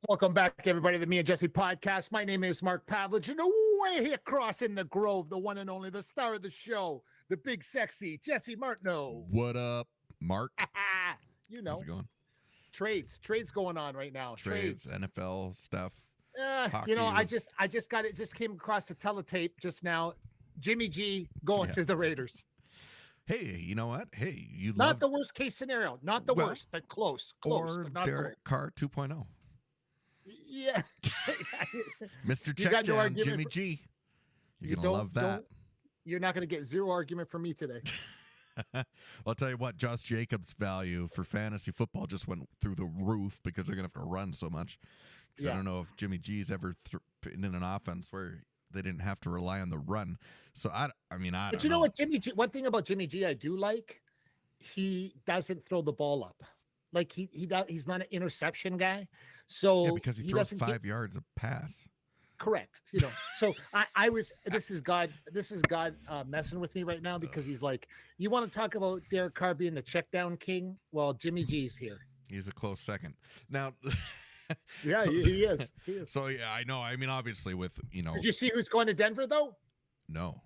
Welcome back, everybody, to the Me and Jesse podcast. My name is Mark Pavlich, and away across in the Grove, the one and only, the star of the show, the big sexy Jesse Martineau. What up, Mark? You know, How's it going? trades going on right now. Trades, NFL stuff. I just got it. Just came across the teletape just now. Jimmy G going to the Raiders. Hey, you know what? Hey, not the worst case scenario, not the worst, but close. Or but not Derek Carr 2.0. Yeah, Mr. Checkdown, Jimmy G. You're gonna love that. You're not gonna get zero argument from me today. I'll tell you what, Josh Jacobs' value for fantasy football just went through the roof because they're gonna have to run so much. Because I don't know if Jimmy G's ever been in an offense where they didn't have to rely on the run. So I don't know. But you know what, Jimmy G? One thing about Jimmy G I do like, he doesn't throw the ball up. Like he's not an interception guy. So because he throws 5 yards a pass. Correct. So this is God messing with me right now because he's like, you want to talk about Derek Carr being the check down king? Well, Jimmy G's here. He's a close second. Now yeah, he is. So yeah, I know. I mean, obviously with, Did you see who's going to Denver though? No.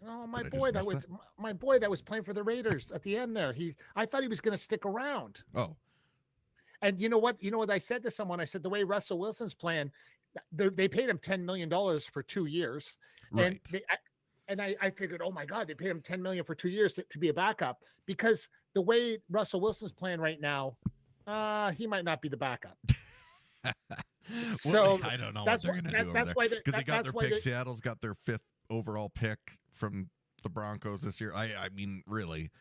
Oh, my boy that was playing for the Raiders at the end there. I thought he was going to stick around. Oh. And you know what? You know what I said to someone? I said the way Russell Wilson's playing, they paid him $10 million for 2 years. Right. And I figured, oh my God, they paid him $10 million for 2 years to be a backup, because the way Russell Wilson's playing right now, he might not be the backup. So I don't know what they're going to do over there. Because they got their pick. Seattle's got their 5th overall pick from the Broncos this year. I mean, really,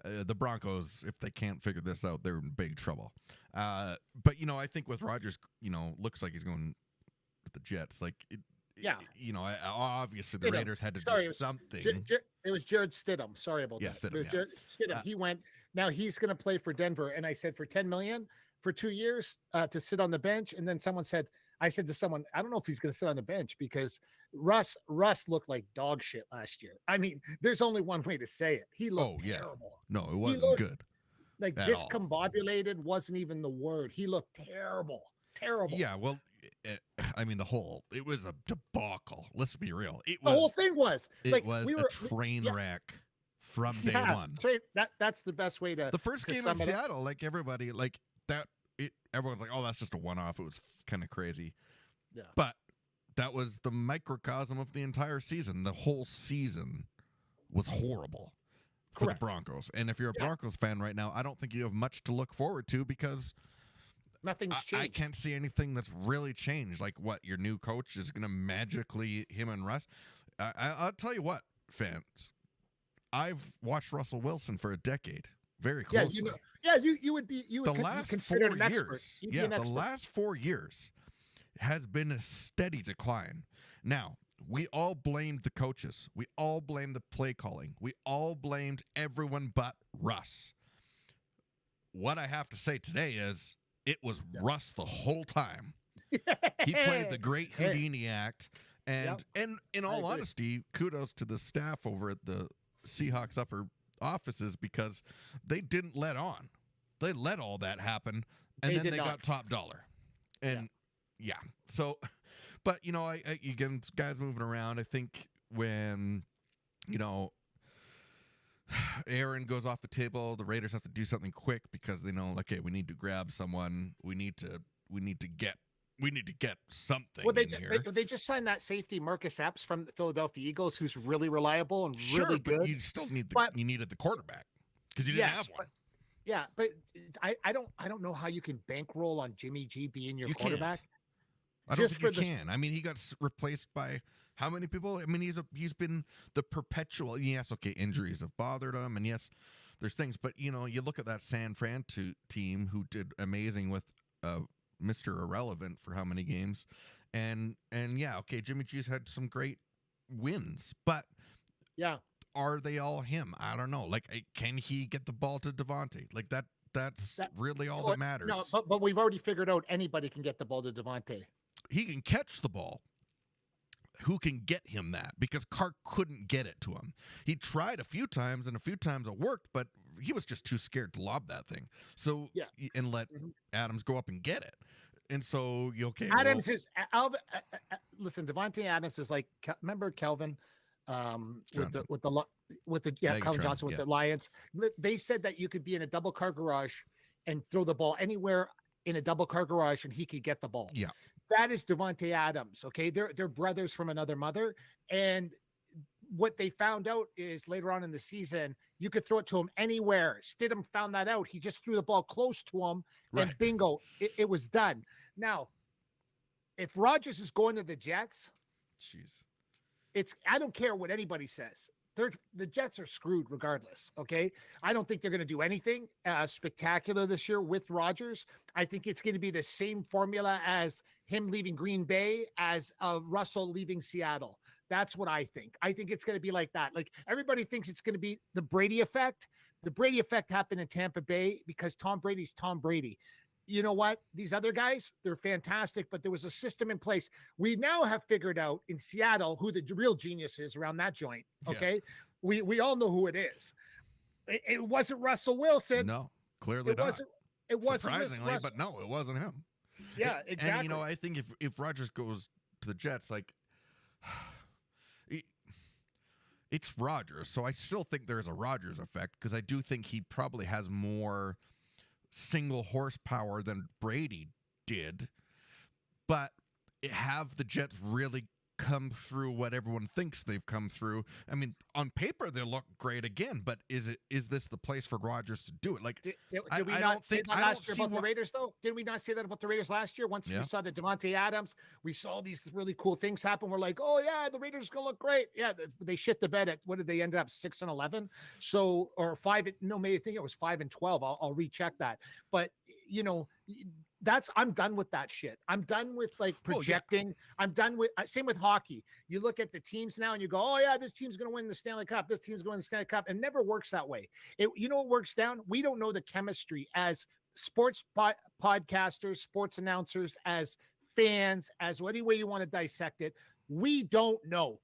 the Broncos, if they can't figure this out, they're in big trouble. But I think with Rodgers, looks like he's going with the Jets. Like, obviously the Raiders had to do something. It was Jared Stidham. Sorry about that. Stidham, Stidham. He went. Now he's going to play for Denver, and I said for $10 million for 2 years to sit on the bench. And then I said to someone, I don't know if he's going to sit on the bench because Russ looked like dog shit last year. I mean, there's only one way to say it. He looked terrible. No, it wasn't good. Like discombobulated wasn't even the word. He looked terrible. Yeah, well, it was a debacle. Let's be real. The whole thing was. It was a train wreck from day one. That's the best way to. The first game in Seattle, like everybody, like that. Everyone's like, oh, that's just a one-off. It was kind of crazy. Yeah. But that was the microcosm of the entire season. The whole season was horrible for the Broncos. And if you're a Broncos fan right now, I don't think you have much to look forward to because nothing's changed. I can't see anything that's really changed. Like what, your new coach is going to magically, him and Russ. I'll tell you what, fans. I've watched Russell Wilson for a decade. Very closely. You would consider an expert. The last 4 years has been a steady decline. Now, we all blamed the coaches. We all blamed the play calling. We all blamed everyone but Russ. What I have to say today is it was Russ the whole time. He played the great Houdini act. And in all honesty, kudos to the staff over at the Seahawks upper offices because they didn't let on. They let all that happen, and then they got top dollar. And so, but you get guys moving around. I think when Aaron goes off the table, the Raiders have to do something quick because they know, okay, we need to grab someone. We need to get something. Well, they just signed that safety Marcus Epps from the Philadelphia Eagles, who's really reliable and really good. But you still you needed the quarterback because you didn't have one. But I don't know how you can bankroll on Jimmy G being your quarterback. I don't think you can. I mean, he got replaced by how many people? I mean, he's been the perpetual. Yes, okay, injuries have bothered him, and yes, there's things. But you look at that San Fran team who did amazing with Mr. Irrelevant for how many games, and okay, Jimmy G's had some great wins, but are they all him? I don't know. Like, can he get the ball to Devontae? Like that's really all that matters. No, but we've already figured out anybody can get the ball to Devontae. He can catch the ball. Who can get him that? Because Carr couldn't get it to him. He tried a few times, and a few times it worked, but he was just too scared to lob that thing. So and let Adams go up and get it. And so, okay, Adams is listen. Devontae Adams is like remember Kelvin, Johnson. with the yeah Calvin Megatron, Johnson with yeah. the Lions. They said that you could be in a double car garage and throw the ball anywhere in a double car garage and he could get the ball. Yeah. That is Devontae Adams. Okay, they're brothers from another mother, and what they found out is later on in the season, you could throw it to him anywhere. Stidham found that out. He just threw the ball close to him, and Right. bingo, it was done. Now, if Rodgers is going to the Jets, Jeez. I don't care what anybody says. The Jets are screwed regardless. Okay, I don't think they're going to do anything spectacular this year with Rodgers. I think it's going to be the same formula as him leaving Green Bay, as Russell leaving Seattle. That's what I think. I think it's going to be like that. Like everybody thinks it's going to be the Brady effect. The Brady effect happened in Tampa Bay because Tom Brady's Tom Brady. You know what? These other guys, they're fantastic, but there was a system in place. We now have figured out in Seattle who the real genius is around that joint. Okay. Yeah. We all know who it is. It wasn't Russell Wilson. No, clearly not. It wasn't surprisingly, but no, it wasn't him. Yeah, exactly. And I think if Rodgers goes to the Jets, like it's Rodgers, so I still think there's a Rodgers effect because I do think he probably has more single horsepower than Brady did, but have the Jets really come through what everyone thinks they've come through? I mean, on paper they look great again, but is this the place for Rodgers to do it? Like, did we not say that last year about the Raiders though? Did we not say that about the Raiders last year? Once we saw the Devontae Adams, we saw these really cool things happen. We're like, oh yeah, the Raiders gonna look great. Yeah, they shit the bed at what did they end up 6-11? So or 5? No, maybe I think it was 5-12. I'll recheck that. But you know. I'm done with that shit. I'm done with like projecting. Oh, yeah. I'm done with same with hockey. You look at the teams now and you go, oh yeah, this team's going to win the Stanley Cup. This team's going to win the Stanley Cup. It never works that way. You know what works down? We don't know the chemistry as sports podcasters, sports announcers, as fans, as any way you want to dissect it. We don't know.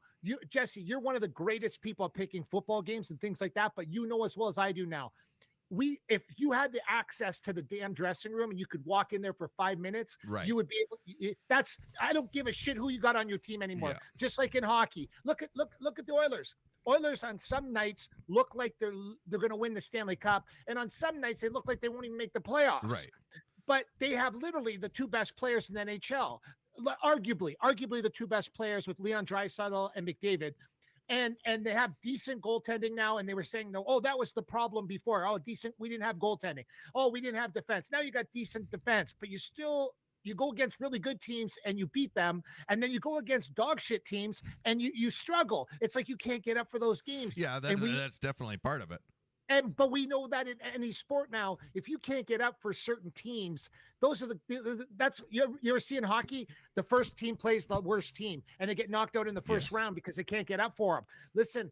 Jesse, you're one of the greatest people at picking football games and things like that, but you know as well as I do now. If you had the access to the damn dressing room and you could walk in there for 5 minutes, right, you would be able. I don't give a shit who you got on your team anymore. Yeah. Just like in hockey, look at the Oilers. Oilers on some nights look like they're going to win the Stanley Cup, and on some nights they look like they won't even make the playoffs. Right. But they have literally the two best players in the NHL, arguably the two best players with Leon Draisaitl and McDavid. And they have decent goaltending now. And they were saying, oh, that was the problem before. Oh, decent. We didn't have goaltending. Oh, we didn't have defense. Now you got decent defense, but you go against really good teams and you beat them. And then you go against dog shit teams and you struggle. It's like you can't get up for those games. Yeah, that's definitely part of it. But we know that in any sport now, if you can't get up for certain teams, those are that's you ever see in hockey, the first team plays the worst team and they get knocked out in the first round because they can't get up for them. Listen,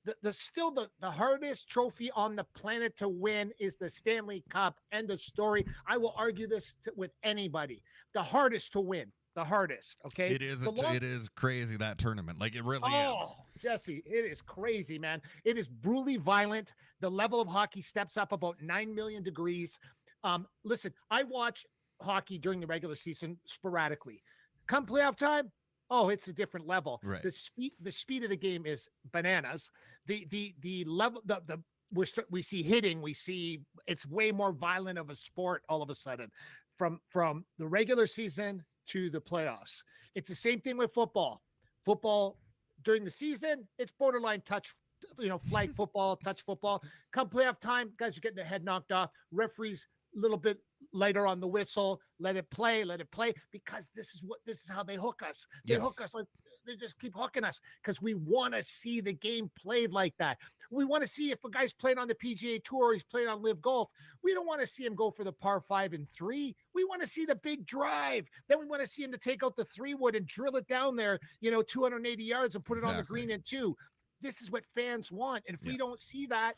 the hardest trophy on the planet to win is the Stanley Cup. End of story. I will argue this with anybody. The hardest to win. The hardest. Okay. It is crazy, that tournament. Like it really is. Jesse, it is crazy, man. It is brutally violent. The level of hockey steps up about 9 million degrees. Listen, I watch hockey during the regular season sporadically. Come playoff time, oh, it's a different level. Right. The speed of the game is bananas. The level, we see hitting, we see it's way more violent of a sport all of a sudden from the regular season to the playoffs. It's the same thing with football. Football during the season, it's borderline touch, flag football, touch football. Come playoff time, guys are getting their head knocked off. Referees a little bit later on the whistle. Let it play, because this is how they hook us. They hook us like they just keep hooking us because we want to see the game played like that. We want to see if a guy's playing on the PGA Tour or he's playing on Live Golf. We don't want to see him go for the par 5 and 3. We want to see the big drive. Then we want to see him to take out the 3-wood and drill it down there, 280 yards and put it on the green in 2. This is what fans want. And if we don't see that,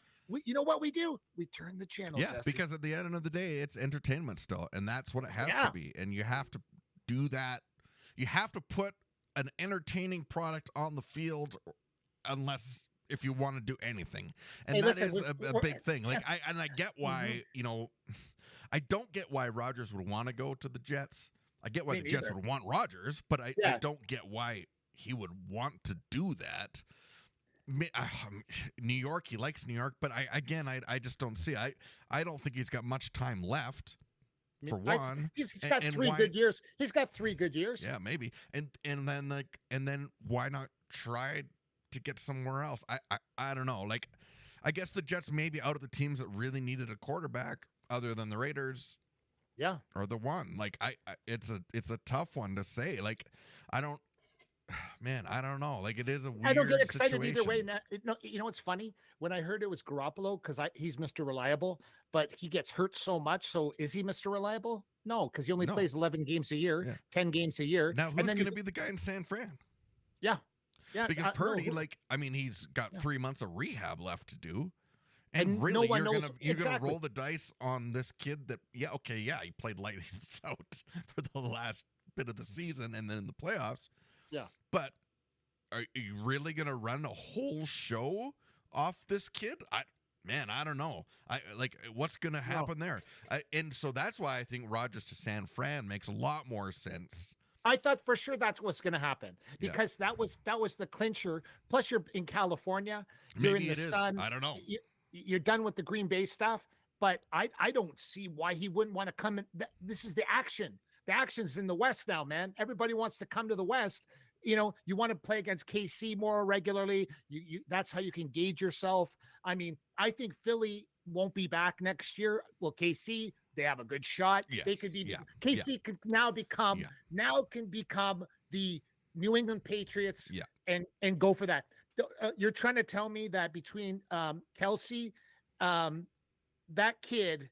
you know what we do? We turn the channel. Yeah, Jesse. Because at the end of the day, it's entertainment still, and that's what it has to be. And you have to do that. You have to put an entertaining product on the field, if you want to do anything. And is a big thing. Like I get why I don't get why Rodgers would want to go to the Jets, I get why Me the Jets neither. would want Rodgers, but I Yeah. don't get why he would want to do that. New York, he likes New York, but I just don't see. I don't think he's got much time left. For one, he's got and 3 why, good years. He's got 3 good years. yeah, maybe, and then why not try to get somewhere else? I don't know. Like, I guess the Jets may be out of the teams that really needed a quarterback, other than the Raiders. Yeah. Or the one. Like, it's a tough one to say. Like, I don't. Man, I don't know. Like, it is a weird I don't get excited situation. either way. No, you know what's funny? When I heard it was Garoppolo, because he's Mr. Reliable, but he gets hurt so much. So is he Mr. Reliable? No, because he only No. plays 11 games a year, Yeah. 10 games a year. Now, who's and then going to be the guy in San Fran? Yeah. Yeah. Because Purdy, no, he's got 3 months of rehab left to do. And And no really, one you're knows gonna exactly. roll the dice on this kid that he played lightly out for the last bit of the season and then in the playoffs. Yeah. But are you really gonna run a whole show off this kid? I don't know. What's gonna happen there? And so that's why I think Rodgers to San Fran makes a lot more sense. I thought for sure that's what's going to happen because that was the clincher. Plus, you're in California. You're Maybe in the it is. sun. I don't know. You're done with the Green Bay stuff, but I don't see why he wouldn't want to come in. This is the action. The action's in the West now, man. Everybody wants to come to the West. You know, you want to play against KC more regularly. That's how you can gauge yourself. I mean, I think Philly won't be back next year. Well, KC, they have a good shot. Yes. They could be. Yeah. KC can now become the New England Patriots. Yeah. And go for that. You're trying to tell me that between Kelsey, that kid,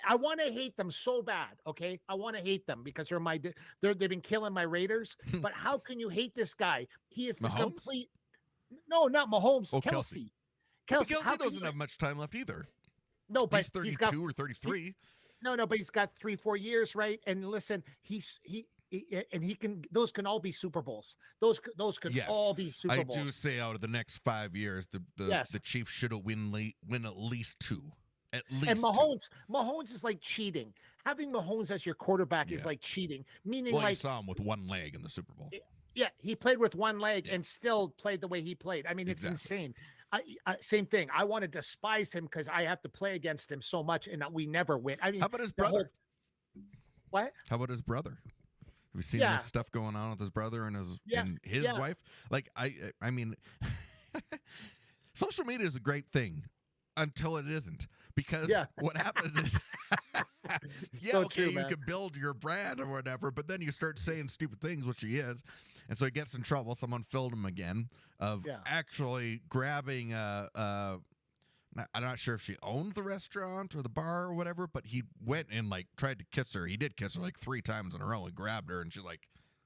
I want to hate them so bad. Okay, I want to hate them because they've been killing my Raiders. But how can you hate this guy? He is the Mahomes? complete. No, not Mahomes. Oh, Kelsey. But Kelsey doesn't have much time left either. No, but he's 32 or 33. No, but he's got 3-4 years, right? And listen, he can. Those can all be Super Bowls. Those could all be Super Bowls. I do say out of the next 5 years, the Chiefs should win at least 2. At least. And Mahomes is like cheating. Having Mahomes as your quarterback is like cheating. Meaning, you saw him with one leg in the Super Bowl. Yeah, he played with one leg and still played the way he played. I mean, it's insane. Same thing. I want to despise him because I have to play against him so much, and we never win. I mean, how about his brother? What? How about his brother? Have you seen this stuff going on with his brother and his wife? Like, I mean, social media is a great thing until it isn't. Because what happens is, true, you can build your brand or whatever, but then you start saying stupid things, which he is. And so he gets in trouble. Someone filmed him again of actually grabbing I'm not sure if she owned the restaurant or the bar or whatever, but he went and tried to kiss her. He did kiss her 3 times in a row and grabbed her, and she's like,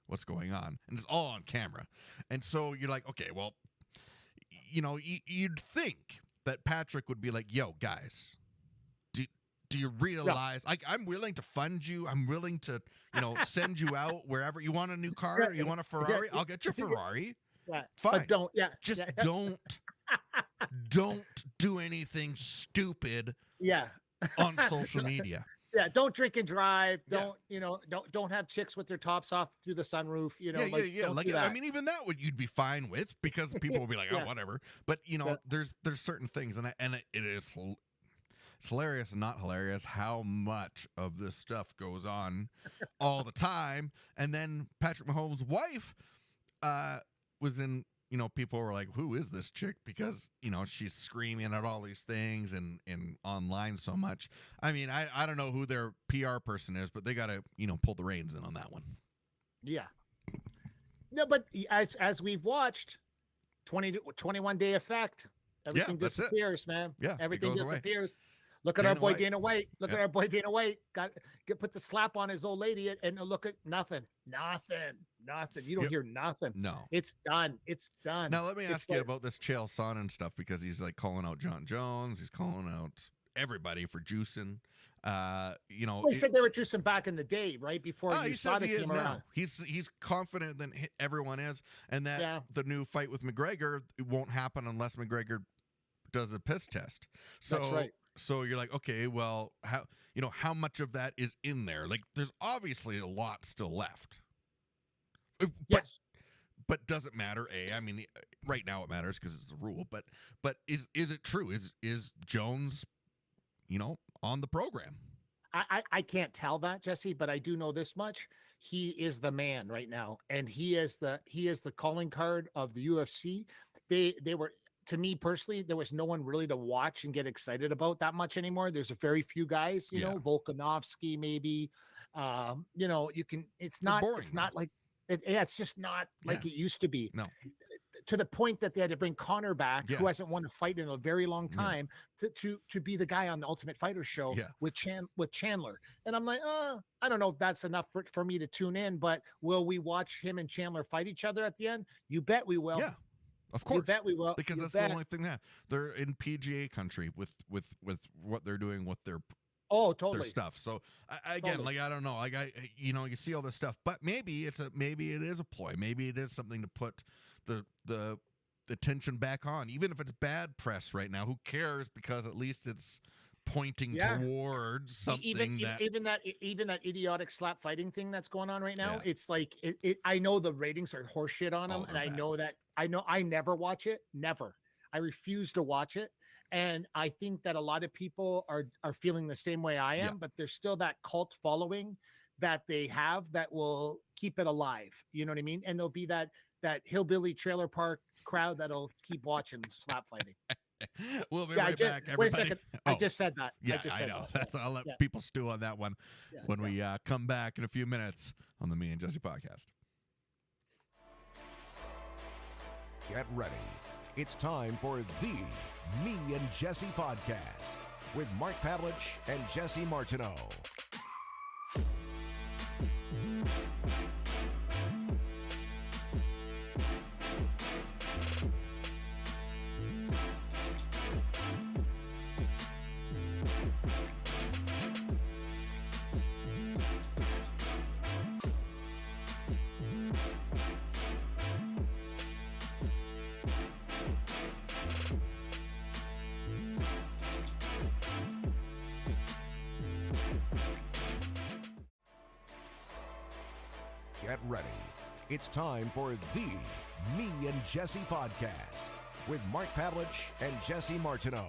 what's going on? And it's all on camera. And so you're like, okay, well, you'd think that Patrick would be like, yo, guys, do you realize I'm willing to fund you? I'm willing to, send you out wherever. You want a new car? You want a Ferrari? I'll get you a Ferrari. Yeah. Fine. But don't do anything stupid on social media. Yeah, don't drink and drive. Don't have chicks with their tops off through the sunroof. I mean, even that you'd be fine with because people will be like, oh, whatever. But there's certain things, and it is it's hilarious and not hilarious how much of this stuff goes on all the time. And then Patrick Mahomes' wife was in. People were like, who is this chick? Because, she's screaming at all these things and online so much. I mean, I don't know who their PR person is, but they got to, pull the reins in on that one. Yeah. No, but as we've watched, 21-day effect, everything disappears, man. Yeah, everything disappears. Away. Look at our boy Dana White. Look at our boy Dana White. Put the slap on his old lady and look at nothing. You don't hear nothing. No. It's done. Now let me ask you about this Chael Sonnen stuff, because he's calling out John Jones. He's calling out everybody for juicing. He said they were juicing back in the day, right before USADA came around. He's confident that everyone is, and that the new fight with McGregor won't happen unless McGregor does a piss test. So, that's right. So you're like, okay, well, how how much of that is in there. Like, there's obviously a lot still left. Yes. But does it matter? I mean, right now it matters because it's a rule. But is it true? Is Jones, on the program? I can't tell that, Jesse, but I do know this much. He is the man right now, and he is the calling card of the UFC. They were, to me personally, there was no one really to watch and get excited about that much anymore. There's a very few guys, Volkanovski maybe. You can. It's not like it's just not like it used to be. No. To the point that they had to bring Connor back, who hasn't won a fight in a very long time, to be the guy on the Ultimate Fighter show with Chandler. And I'm like, I don't know if that's enough for me to tune in, but will we watch him and Chandler fight each other at the end? You bet we will. Yeah, of course. You bet we will. Because that's the only thing that they're in PGA country with what they're doing with their totally their stuff. So again, like, I don't know, like you see all this stuff, but maybe it is a ploy. Maybe it is something to put the attention back on, even if it's bad press right now. Who cares? Because at least it's pointing towards something. Even that idiotic slap fighting thing that's going on right now. It's like I know the ratings are horseshit on them, and I never watch it. Never. I refuse to watch it. And I think that a lot of people are feeling the same way I am, but there's still that cult following that they have that will keep it alive. You know what I mean? And there'll be that hillbilly trailer park crowd that'll keep watching slap fighting. We'll be right back, everybody. Wait a second. I just said that. Yeah, I know. I'll let people stew on that one when we come back in a few minutes on the Me and Jesse podcast. Get ready. It's time for the Me and Jesse podcast with Mark Pavlich and Jesse Martineau. Get ready. It's time for the Me and Jesse podcast with Mark Pavlich and Jesse Martineau.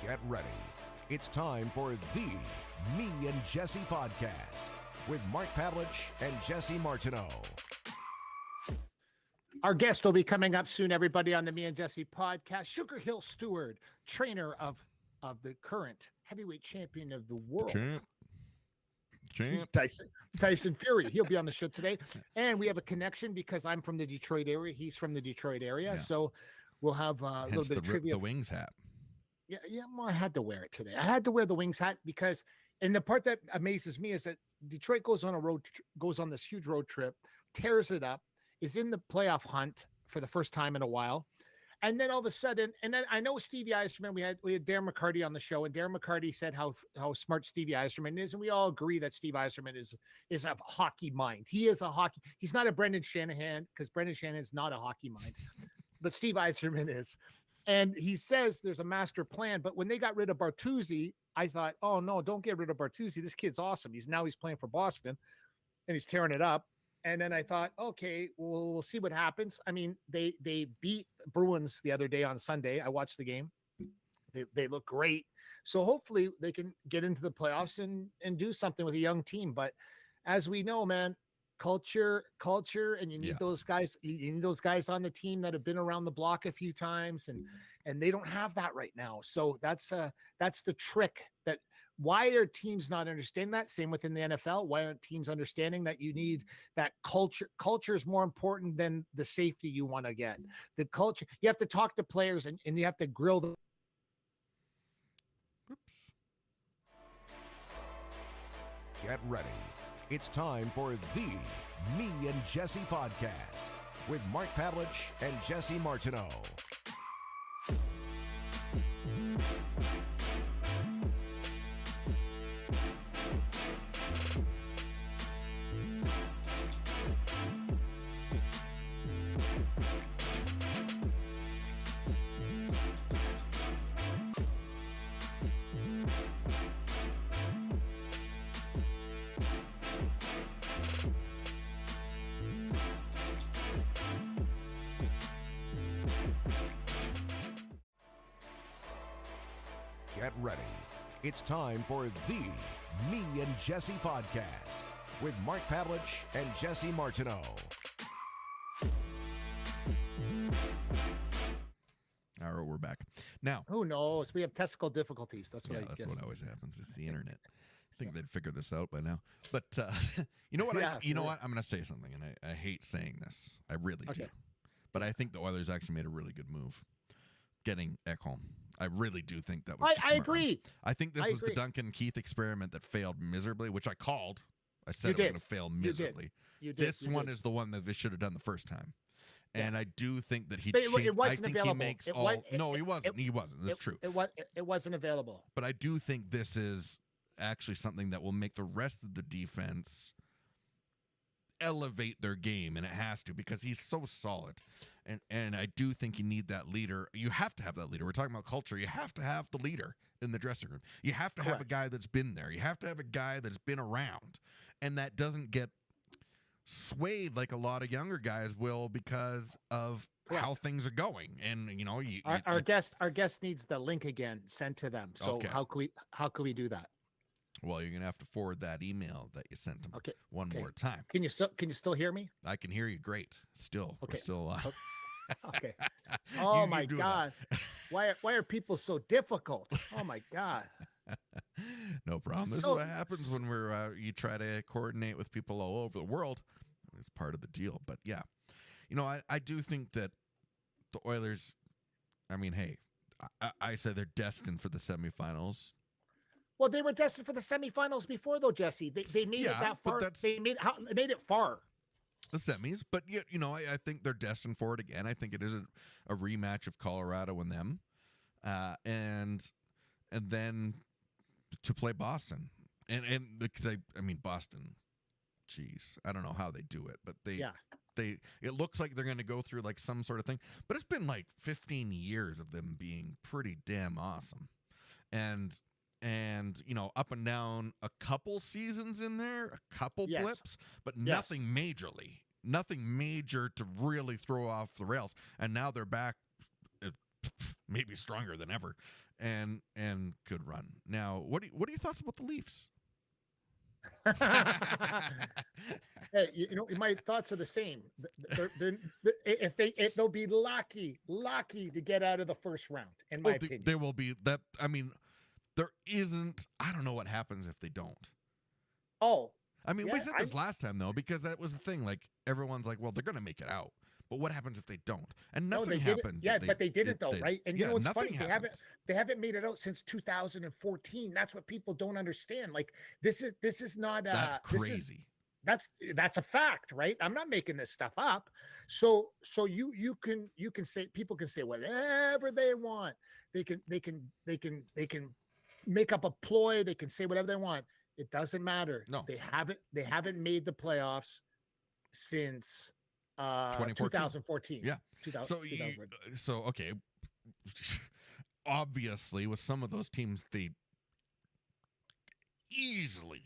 Get ready. It's time for the Me and Jesse podcast with Mark Pavlich and Jesse Martineau. Our guest will be coming up soon, everybody, on the Me and Jesse podcast. Sugarhill Steward, trainer of the current heavyweight champion of the world. Champ. Tyson Fury. He'll be on the show today. And we have a connection because I'm from the Detroit area. He's from the Detroit area. Yeah. So we'll have a little bit of trivia. The Wings hat. Yeah, well, I had to wear it today. I had to wear the Wings hat because, and the part that amazes me is that Detroit goes on this huge road trip, tears it up, is in the playoff hunt for the first time in a while. And then all of a sudden, and then I know Stevie Eiserman, we had Darren McCarty on the show, and Darren McCarty said how smart Stevie Eiserman is. And we all agree that Steve Eiserman is a hockey mind. He's not a Brendan Shanahan, because Brendan Shanahan is not a hockey mind, but Steve Eiserman is. And he says there's a master plan, but when they got rid of Bertuzzi, I thought, oh no, don't get rid of Bertuzzi. This kid's awesome. He's playing for Boston and he's tearing it up. And then I thought, okay, we'll see what happens. I mean, they beat Bruins the other day on Sunday. I watched the game. They look great. So hopefully they can get into the playoffs and do something with a young team. But as we know, man, culture, and you need those guys. You need those guys on the team that have been around the block a few times, and they don't have that right now. So that's the trick. That why are teams not understanding that? Same within the NFL. Why aren't teams understanding that you need that culture? Culture is more important than the safety you want to get. The culture. You have to talk to players and you have to grill them. Oops. Get ready. It's time for the Me and Jesse podcast with Mark Pavlich and Jesse Martineau. Get ready. It's time for the Me and Jesse podcast with Mark Pavlich and Jesse Martineau. All right, we're back. Now, Who knows? We have technical difficulties. That's what yeah, I that's guess. what always happens. It's the internet. I think they'd figure this out by now. But you know what? Yeah, you know for what? I'm going to say something, and I hate saying this. I really do. Okay. But I think the Oilers actually made a really good move getting Ekholm. I really do think that was. the I smart agree. move. I think this I was the agree. Duncan Keith experiment that failed miserably, which I called. I said You it was did. going to fail You did. miserably. You did. This you one did. is the one that they should have done the first time. Yeah. And I do think that he But changed. it wasn't I think available. he makes It all. was- No, he wasn't. He wasn't. That's true. It wasn't available. But I do think this is actually something that will make the rest of the defense elevate their game, and it has to because he's so solid. And I do think you need that leader. You have to have that leader. We're talking about culture. You have to have the leader in the dressing room. You have to have a Correct. guy that's been there. You have to have a guy that's been around, and that doesn't get swayed like a lot of younger guys will because of how things are going. And you know, Our guest needs the link again sent to them. So Okay. how can we do that? well, you're gonna have to forward that email that you sent him Okay. one okay. more time. Can you still hear me? I can hear you great. Still, we're Okay. still on. Okay. Oh You my keep doing God. Why are people so difficult? Oh my God. No problem. This is So- what happens when you try to coordinate with people all over the world. It's part of the deal. But yeah, you know, I do think that the Oilers. I mean, hey, I said they're destined for the semifinals. Well, they were destined for the semifinals before, though, Jesse. They made it Yeah, that but far. that's- They made it far. The semis, but yet, you know, I think they're destined for it again. I think it is a rematch of Colorado and them, and then to play Boston, and because I mean Boston, geez, I don't know how they do it, but it looks like they're going to go through like some sort of thing. But it's been like 15 years of them being pretty damn awesome, and you know, up and down a couple seasons in there, a couple Yes. blips, but Yes. nothing major to really throw off the rails. And now they're back, maybe stronger than ever, and could run. Now, what are your thoughts about the Leafs? Hey, you know, my thoughts are the same. They'll be lucky to get out of the first round, in my opinion. They will be that. I mean, there isn't. I don't know what happens if they don't. Oh, I mean, we Yeah, said this last time though, because that was the thing. Like everyone's like, well, they're going to make it out, but what happens if they don't? And no, nothing they didn't. happened. Yeah, but they didn't though, right? And you yeah, know what's nothing funny? happened. They haven't made it out since 2014. That's what people don't understand. Like this is not. That's crazy. That's a fact, right? I'm not making this stuff up. So you can say, people can say whatever they want. They can make up a ploy. They can say whatever they want. It doesn't matter. No. They haven't made the playoffs since 2014. Yeah. 2014. So okay. Obviously, with some of those teams, they easily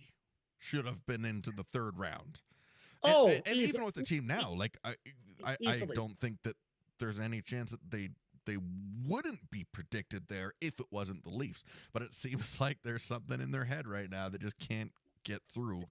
should have been into the third round. Oh, and even with the team now, like I Easily. don't think that there's any chance that they wouldn't be predicted there if it wasn't the Leafs. But it seems like there's something in their head right now that just can't get through,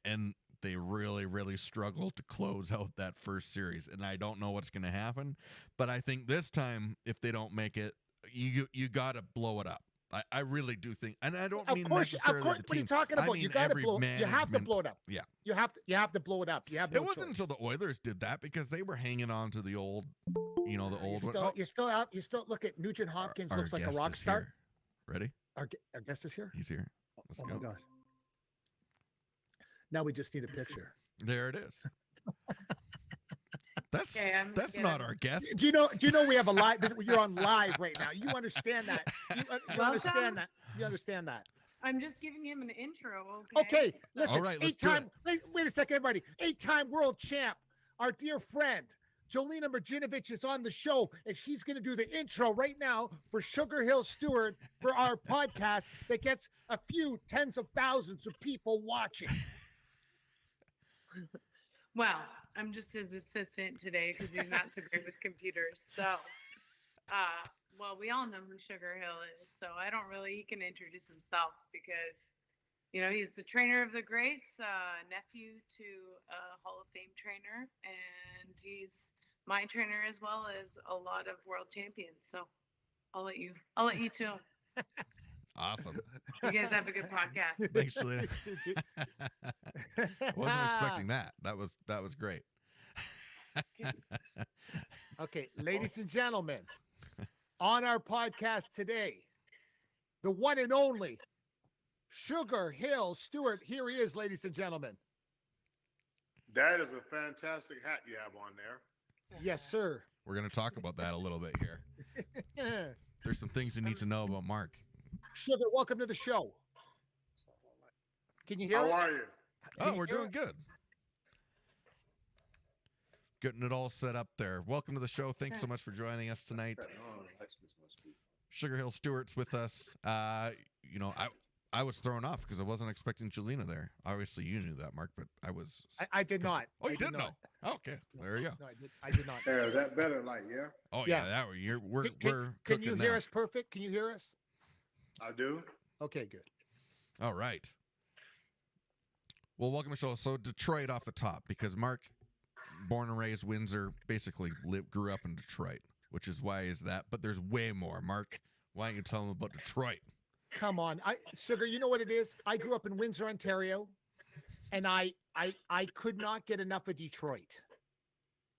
and they really, really struggle to close out that first series. And I don't know what's going to happen, but I think this time, if they don't make it, you got to blow it up. I really do think, and I don't mean necessarily the what are you team. talking I about? mean You got to every blow. You have to management- blow it up. Yeah. You have to blow it up. You have. It No wasn't until choice. the Oilers did that because they were hanging on to the old, the old one. You're still out. You still look at Nugent Hopkins. Our Looks like a guest rock is star. here. Ready? Our guest is here. He's here. Let's Oh go. my god! Now we just need a picture. There it is. That's Okay, that's not our guest. Do you know we have a live? You're on live right now. You understand that? You understand Welcome. that? You understand that? I'm just giving him an intro. Okay, listen. All right, let's do eight-time. Wait a second, everybody. 8-time world champ, our dear friend Jolina Marjinovich is on the show, and she's going to do the intro right now for Sugarhill Steward for our podcast that gets a few tens of thousands of people watching. Well, I'm just his assistant today because he's not so great with computers. So, well, we all know who Sugarhill is. So he can introduce himself because, he's the trainer of the greats, nephew to a Hall of Fame trainer, and he's my trainer as well as a lot of world champions. So I'll let you two. Awesome. You guys have a good podcast. Thanks, Juliana. Wasn't expecting that. That was great. Okay, ladies and gentlemen, on our podcast today, the one and only Sugarhill Steward. Here he is, ladies and gentlemen. That is a fantastic hat you have on there. Yes, sir. We're going to talk about that a little bit here. There's some things you need to know about Mark. Sugar, welcome to the show. Can you hear How it? are you? Oh, we're doing good. Getting it all set up there. Welcome to the show. Thanks so much for joining us tonight. Sugarhill Stewart's with us. I was thrown off because I wasn't expecting Jelena there. Obviously, you knew that, Mark, but I was. I did not. Oh, you I did didn't not. know? Okay, there you go. No, I did not. Yeah, is that better? Yeah, Oh Yeah. yeah, we're Can cooking you now. hear us perfect? Can you hear us? I do. Okay, good. All right. Well, welcome to the show. So Detroit off the top, because Mark, born and raised Windsor, basically grew up in Detroit, which is why is that. But there's way more. Mark, why don't you tell them about Detroit? Come on, Sugar. You know what it is? I grew up in Windsor, Ontario, and I could not get enough of Detroit.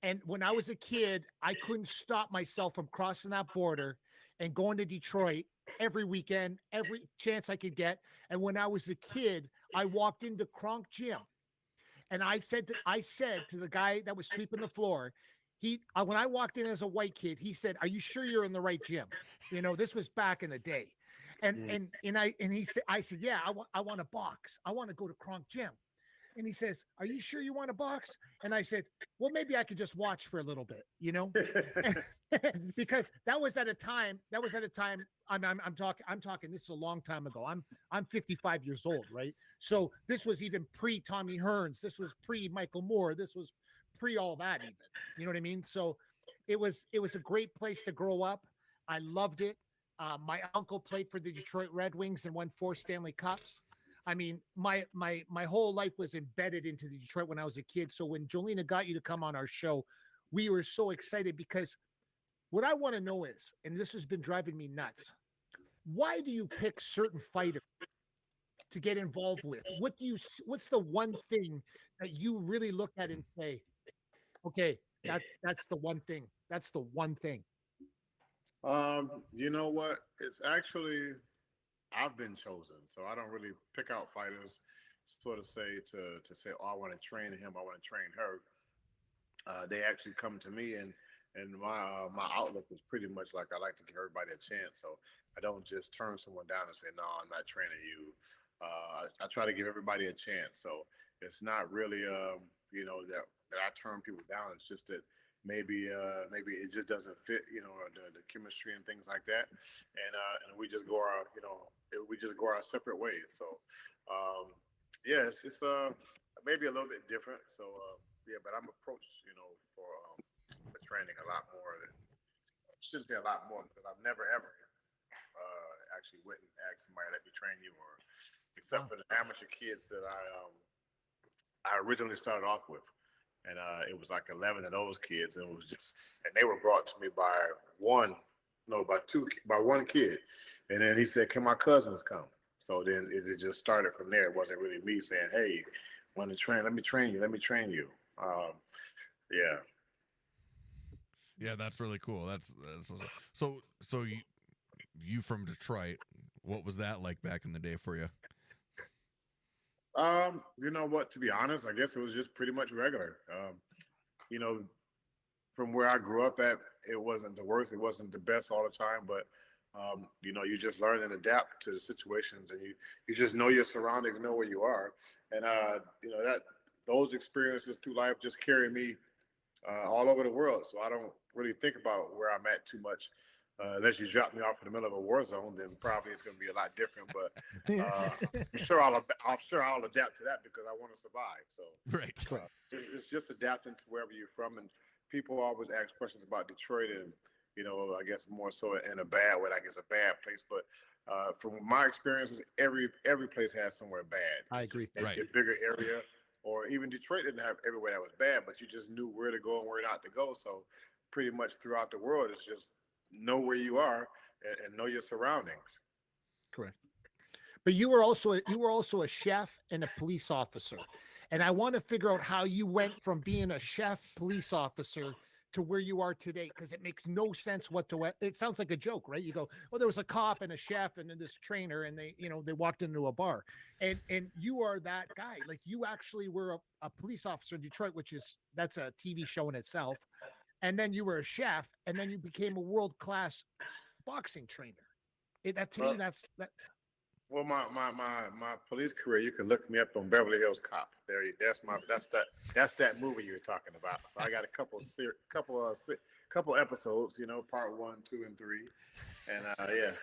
And when I was a kid, I couldn't stop myself from crossing that border and going to Detroit every weekend, every chance I could get. And when I was a kid, I walked into Kronk Gym, and I said to the guy that was sweeping the floor, when I walked in as a white kid, he said, "Are you sure you're in the right gym?" This was back in the day. And he said, I said, "Yeah, I want a box. I want to go to Kronk Gym." And he says, "Are you sure you want a box?" And I said, "Well, maybe I could just watch for a little bit, because that was at a time. I'm talking. This is a long time ago. I'm 55 years old, right? So this was even pre Tommy Hearns. This was pre Michael Moore. This was pre all that even. You know what I mean? So it was a great place to grow up. I loved it. My uncle played for the Detroit Red Wings and won 4 Stanley Cups. I mean, my whole life was embedded into Detroit when I was a kid. So when Jolena got you to come on our show, we were so excited because what I want to know is, and this has been driving me nuts, why do you pick certain fighters to get involved with? What's the one thing that you really look at and say, okay, that's the one thing. That's the one thing. You know what? It's actually I've been chosen, so I don't really pick out fighters. Sort of say to say, "Oh, I want to train him. I want to train her." They actually come to me, and my outlook is pretty much like I like to give everybody a chance. So I don't just turn someone down and say, "No, I'm not training you." I try to give everybody a chance. So it's not really that I turn people down. It's just that maybe it just doesn't fit, the chemistry and things like that, and we just go our separate ways. So it's maybe a little bit different. So but I'm approached for training a lot more than, I shouldn't say a lot more, because I've never ever actually went and asked somebody to let me train you, or except for the amateur kids that I originally started off with. And it was like 11 of those kids, and they were brought to me by one kid. And then he said, "Can my cousins come?" So then it just started from there. It wasn't really me saying, "Hey, want to train? Let me train you." Yeah. Yeah, that's really cool. That's so you from Detroit. What was that like back in the day for you? You know what? To be honest, I guess it was just pretty much regular. You know, from where I grew up at, it wasn't the worst. It wasn't the best all the time, but you know, you just learn and adapt to the situations, and you just know your surroundings, know where you are, and you know that those experiences through life just carry me all over the world. So I don't really think about where I'm at too much. Unless you drop me off in the middle of a war zone, then probably it's going to be a lot different. But I'm sure I'll adapt to that because I want to survive. So Right. it's just adapting to wherever you're from. And people always ask questions about Detroit, and you know, I guess more so in a bad way, like it's a bad place. But from my experiences, every place has somewhere bad. I It's agree. just maybe a bigger area, or even Detroit didn't have everywhere that was bad, but you just knew where to go and where not to go. So pretty much throughout the world, it's just know where you are and know your surroundings. Correct. But you were also a chef and a police officer. And I want to figure out how you went from being a chef police officer to where you are today, because it makes no sense whatsoever. It sounds like a joke, right? You go, well, there was a cop and a chef and then this trainer, and they, you know, they walked into a bar, and you are that guy. Like, you actually were a police officer in Detroit, that's a TV show in itself. And then you were a chef, and then you became a world-class boxing trainer. To me, that's that. Well, my police career, you can look me up on Beverly Hills Cop. That's that movie you were talking about. So I got a couple episodes, you know, part 1, 2, and 3, and yeah.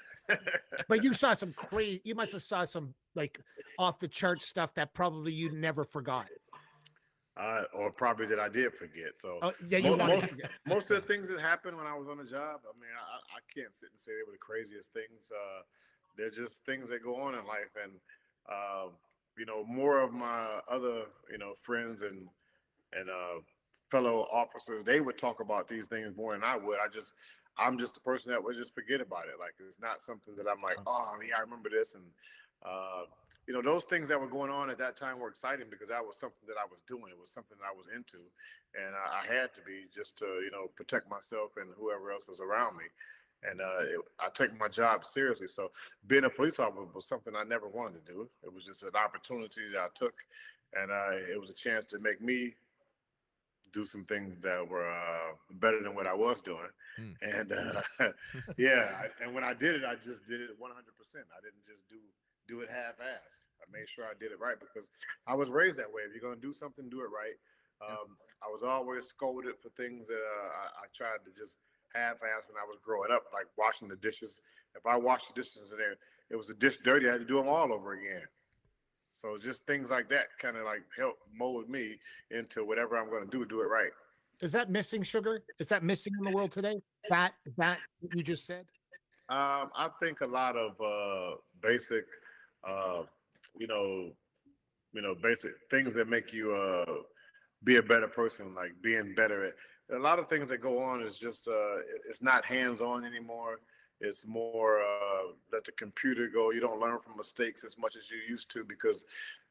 But you saw some crazy. You must have saw some like off the chart stuff that probably you never forgot. Or probably that I did forget. So yeah, you wanted to forget. Most of the things that happened when I was on the job, I mean, I can't sit and say they were the craziest things. They're just things that go on in life, and you know, more of my other, you know, friends and fellow officers, they would talk about these things more than I would. I'm just the person that would just forget about it. Like, it's not something that I'm like, oh yeah, I remember this. And you know, those things that were going on at that time were exciting because that was something that I was doing. It was something that I was into, and I had to be, just to, you know, protect myself and whoever else is around me. And I take my job seriously. So being a police officer was something I never wanted to do. It was just an opportunity that I took, and it was a chance to make me do some things that were better than what I was doing. And and when I did it, I just did it 100%. I didn't just do it half-ass. I made sure I did it right because I was raised that way. If you're going to do something, do it right. I was always scolded for things that I tried to just half-ass when I was growing up, like washing the dishes. If I washed the dishes and it was a dish dirty, I had to do them all over again. So just things like that kind of like help mold me into whatever I'm going to do it right. Is that missing, Sugar? Is that missing in the world today? That what you just said? I think a lot of basic, basic things that make you be a better person, like being better at a lot of things that go on is just it's not hands-on anymore. It's more let the computer go. You don't learn from mistakes as much as you used to because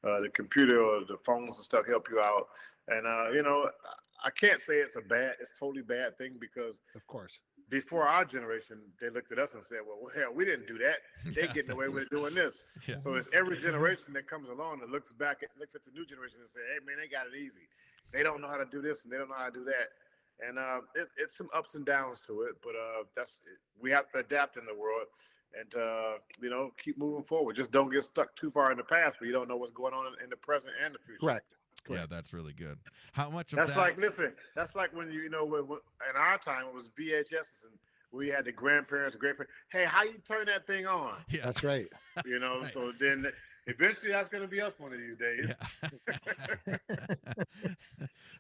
the computer or the phones and stuff help you out. And you know, I can't say it's totally bad thing because, of course, before our generation, they looked at us and said, well, hell, we didn't do that. They getting away with doing this. Yeah. So it's every generation that comes along that looks at the new generation and say, hey, man, they got it easy. They don't know how to do this and they don't know how to do that. And it's some ups and downs to it, but we have to adapt in the world and you know, keep moving forward. Just don't get stuck too far in the past where you don't know what's going on in the present and the future. Correct. Yeah, that's really good. How much of that's that? That's like when you know when in our time it was VHS and we had the grandparents and great-parents. Hey, how you turn that thing on? Yeah, that's right. You know, Right. So then eventually that's going to be us one of these days. Yeah.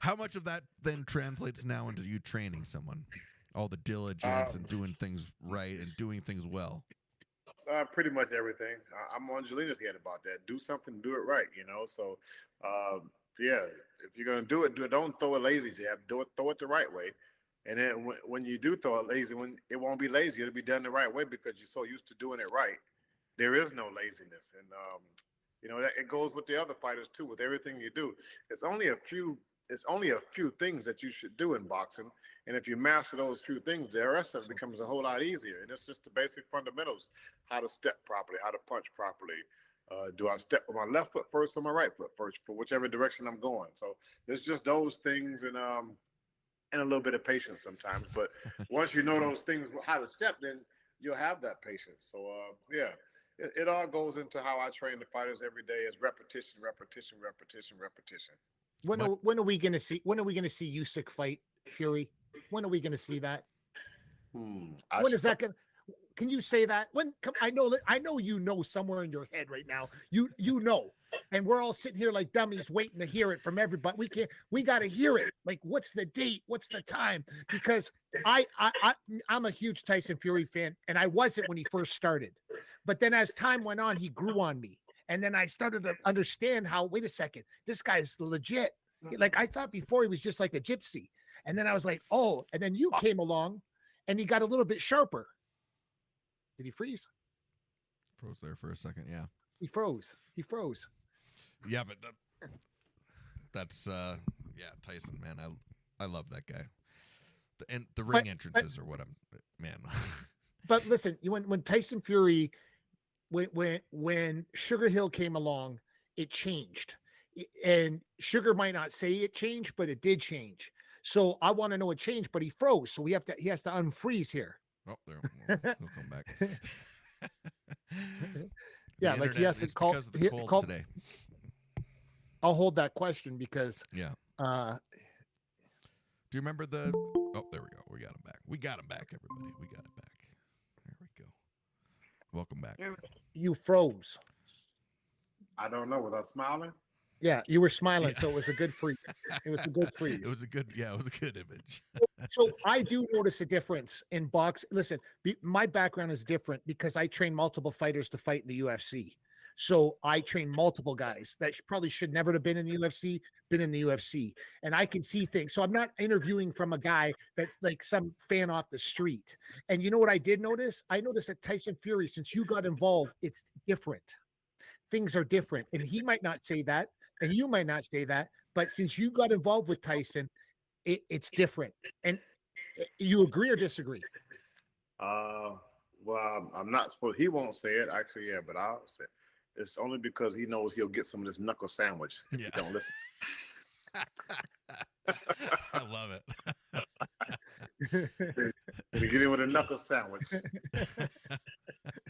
How much of that then translates now into you training someone? All the diligence and doing things right and doing things well. Pretty much everything. I'm on Jelina's head about that. Do something, do it right. You know, so yeah, if you're gonna do it. Don't throw a lazy jab. Throw it the right way. And then when you do throw it lazy, when it won't be lazy, it'll be done the right way because you're so used to doing it right. There is no laziness, and you know that it goes with the other fighters too. With everything you do, it's only a few it's only a few things that you should do in boxing, and if you master those few things, the rest of it becomes a whole lot easier. And it's just the basic fundamentals: how to step properly, how to punch properly. Do I step with my left foot first or my right foot first, for whichever direction I'm going? So it's just those things, and a little bit of patience sometimes. But once you know those things, how to step, then you'll have that patience. So yeah, it all goes into how I train the fighters every day: is repetition, repetition, repetition, repetition. When are we gonna see Usyk fight Fury? When are we gonna see that? When is that gonna? Can you say that? When? I know you know somewhere in your head right now. You know, and we're all sitting here like dummies waiting to hear it from everybody. We can't. We got to hear it. Like, what's the date? What's the time? Because I'm a huge Tyson Fury fan, and I wasn't when he first started, but then as time went on, he grew on me. And then I started to understand how, wait a second, this guy's legit. Like, I thought before he was just like a gypsy. And then I was like, oh, and then you came along and he got a little bit sharper. Did he freeze? Froze there for a second. Yeah. He froze. Yeah, but that's Tyson, man. I love that guy. And the ring entrances are what man. But listen, when Tyson Fury, when Sugarhill came along, it changed. And Sugar might not say it changed, but it did change. So I want to know it changed, but he froze. So he has to unfreeze here. Oh, there. He'll come back. Yeah, like he has to call today. I'll hold that question because yeah. Do you remember the? Oh, there we go. We got him back. Everybody. We got him back. There we go. Welcome back. You froze. I don't know. Was I smiling? Yeah, you were smiling, so it was a good freeze. It was a good freeze. It was a good image. So I do notice a difference in box. Listen, my background is different because I train multiple fighters to fight in the UFC. So I train multiple guys that probably should never have been in the UFC, and I can see things. So I'm not interviewing from a guy that's like some fan off the street. And you know what I did notice? I noticed that Tyson Fury, since you got involved, it's different. Things are different, and he might not say that, and you might not say that, but since you got involved with Tyson, it's different. And you agree or disagree? Well, I'm not supposed. He won't say it, actually. Yeah, but I'll say it. It's only because he knows he'll get some of this knuckle sandwich if you don't listen. I love it. We get in with a knuckle sandwich.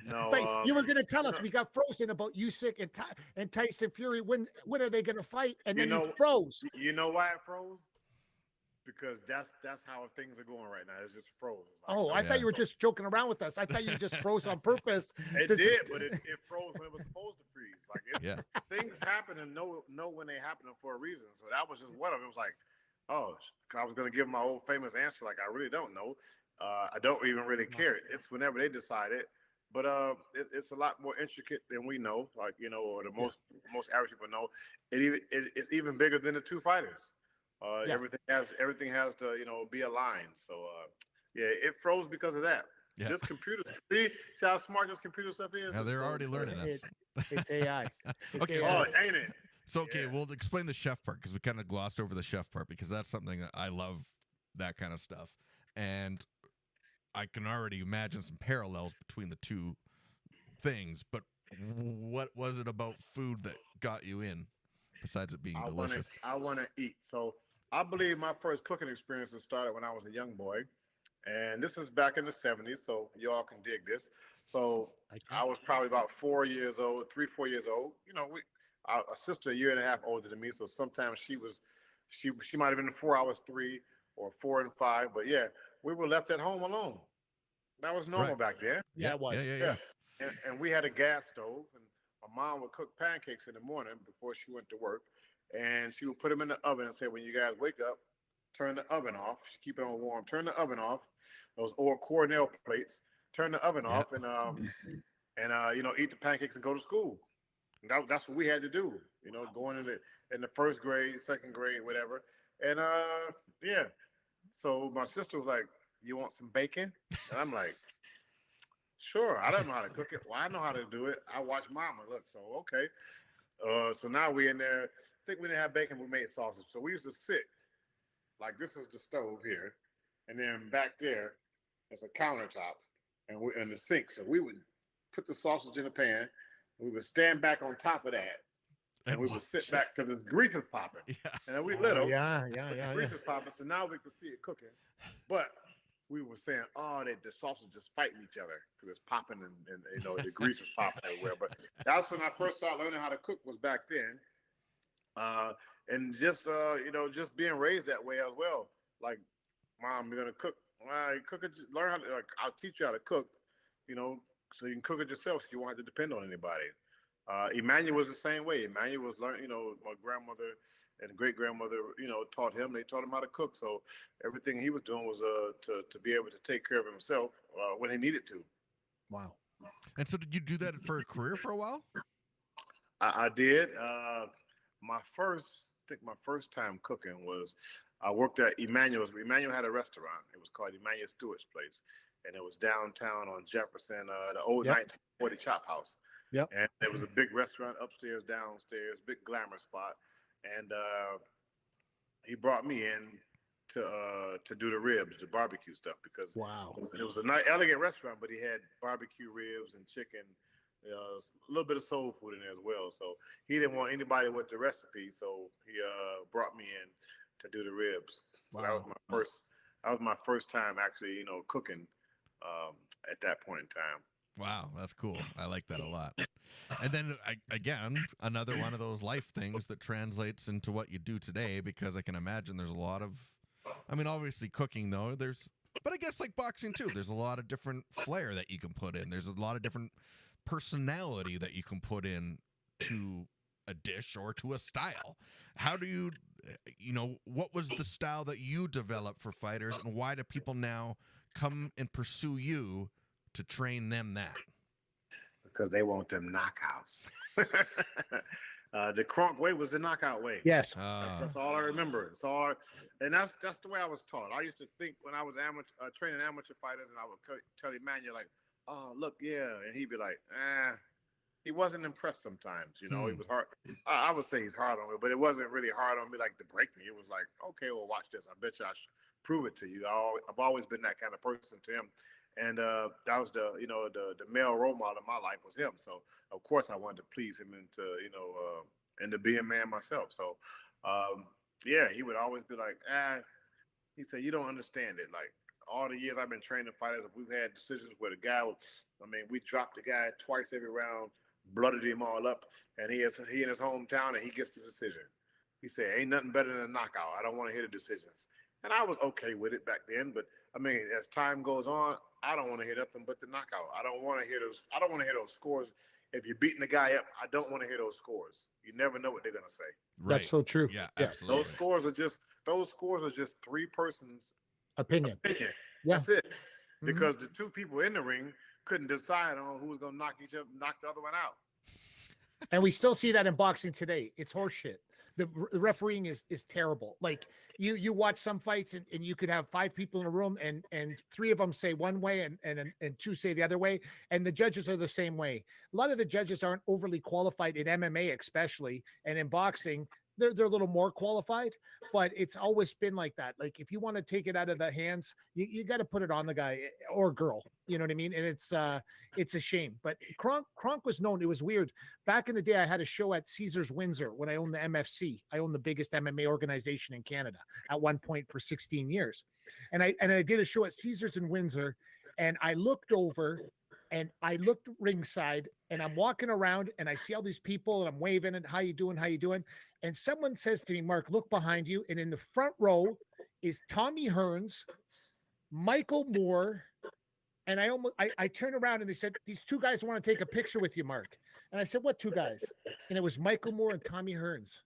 No, but you were going to tell us we got frozen about Usyk and Tyson Fury. When are they going to fight? And then you froze. You know why it froze? Because that's how things are going right now. It's just froze. I thought you were just joking around with us. I thought you just froze on purpose. It did, but it froze when it was supposed to freeze. Like things happen and know when they happen for a reason. So that was just one of them. It was like, I was going to give my old famous answer. Like, I really don't know. I don't even really care. It's whenever they decide it. But it's a lot more intricate than we know. Like, or the most average people know. It's even bigger than the two fighters. Everything has to be aligned. So it froze because of that. Yeah. This computer, see how smart this computer stuff is. Yeah, they're already learning this. It's AI. Okay, AI. Ain't it? So we'll explain the chef part because we kind of glossed over the chef part because that's something that I love, that kind of stuff, and I can already imagine some parallels between the two things. But what was it about food that got you in, besides it being delicious? I want to eat. So I believe my first cooking experiences started when I was a young boy. And this is back in the 70s, so y'all can dig this. So I was probably about 4 years old, 4 years old. A sister a year and a half older than me, so sometimes she might have been 4, I was 3, or 4 and 5. But yeah, we were left at home alone. That was normal back then. Yeah, it was. Yeah. And we had a gas stove, and my mom would cook pancakes in the morning before she went to work, and she would put them in the oven and say, when you guys wake up, turn the oven off. Keep it on warm. Turn the oven off. Those old Cornell plates. Turn the oven off, and eat the pancakes and go to school. And that's what we had to do. Going in the first grade, second grade, whatever. And so my sister was like, "You want some bacon?" And I'm like, "Sure." I don't know how to cook it. Well, I know how to do it. I watch Mama. Look, so okay. So now we in there think we didn't have bacon. We made sausage. So we used to sit like this is the stove here, and then back there is a countertop, and the sink. So we would put the sausage in the pan. We would stand back on top of that, and we would sit back because the grease is popping. Yeah. And then we little, Yeah. the grease is popping. So now we could see it cooking, but we were saying, oh, the sausage just fighting each other because it's popping and the grease is popping everywhere. But that's when I first started learning how to cook was back then. And just just being raised that way as well. Like, Mom, you're gonna cook. Well, you cook it. Just learn how to. Like, I'll teach you how to cook. So you can cook it yourself. So you won't have to depend on anybody. Emmanuel was the same way. Emmanuel was learning. My grandmother and great grandmother, taught him. They taught him how to cook. So everything he was doing was to be able to take care of himself when he needed to. Wow. And so did you do that for a career for a while? I did. My first time cooking was I worked at Emmanuel's. Emmanuel had a restaurant. It was called Emmanuel Stewart's Place, and it was downtown on Jefferson, the old 1940 Chop House. Yep. And it was a big restaurant upstairs, downstairs, big glamour spot. And he brought me in to do the ribs, the barbecue stuff, because Wow. it was a nice, elegant restaurant, but he had barbecue ribs and chicken. A little bit of soul food in there as well. So he didn't want anybody with the recipe, so he brought me in to do the ribs. So that was my first time actually, cooking at that point in time. Wow, that's cool. I like that a lot. And then again, another one of those life things that translates into what you do today, because I can imagine there's a lot of, obviously cooking though, but I guess like boxing too, there's a lot of different flair that you can put in. There's a lot of different personality that you can put in to a dish or to a style. How do you what was the style that you developed for fighters, and why do people now come and pursue you to train them that? Because they want them knockouts. The Kronk way was the knockout way. Yes. That's all I remember. And that's the way I was taught. I used to think when I was training amateur fighters, and I would tell Emmanuel like, "Oh, look, yeah," and he'd be like, He wasn't impressed sometimes. He was hard. I would say he's hard on me, but it wasn't really hard on me like to break me. It was like, okay, well, watch this. I bet you I should prove it to you. I've always been that kind of person to him. And that was the male role model of my life was him. So of course I wanted to please him into being a man myself. So he would always be like, he said, you don't understand it. Like all the years I've been training fighters, we've had decisions where the guy we dropped the guy twice every round, blooded him all up, and he in his hometown and he gets the decision. He said, ain't nothing better than a knockout. I don't want to hear the decisions. And I was okay with it back then, but as time goes on, I don't want to hear nothing but the knockout. I don't want to hear those scores. If you're beating the guy up, I don't want to hear those scores. You never know what they're gonna say. Right. That's so true. Yeah, absolutely. Those scores are just three persons' Opinion. Yeah. That's it. Because the two people in the ring couldn't decide on who was gonna knock the other one out. And we still see that in boxing today. It's horseshit. The refereeing is terrible. Like you watch some fights and you could have 5 people in a room and 3 of them say one way and 2 say the other way. And the judges are the same way. A lot of the judges aren't overly qualified in MMA, especially, and in boxing, they're a little more qualified, but it's always been like that. Like if you want to take it out of the hands, you got to put it on the guy or girl. You know what I mean? And it's a shame. But Kronk was known. It was weird. Back in the day, I had a show at Caesars Windsor when I owned the MFC. I owned the biggest MMA organization in Canada at one point for 16 years. And I did a show at Caesars in Windsor, and I looked over and I looked ringside, and I'm walking around and I see all these people and I'm waving and how you doing? And someone says to me, Mark, look behind you. And in the front row is Tommy Hearns, Michael Moore. And I turned around and they said, these 2 guys want to take a picture with you, Mark. And I said, what 2 guys? And it was Michael Moore and Tommy Hearns.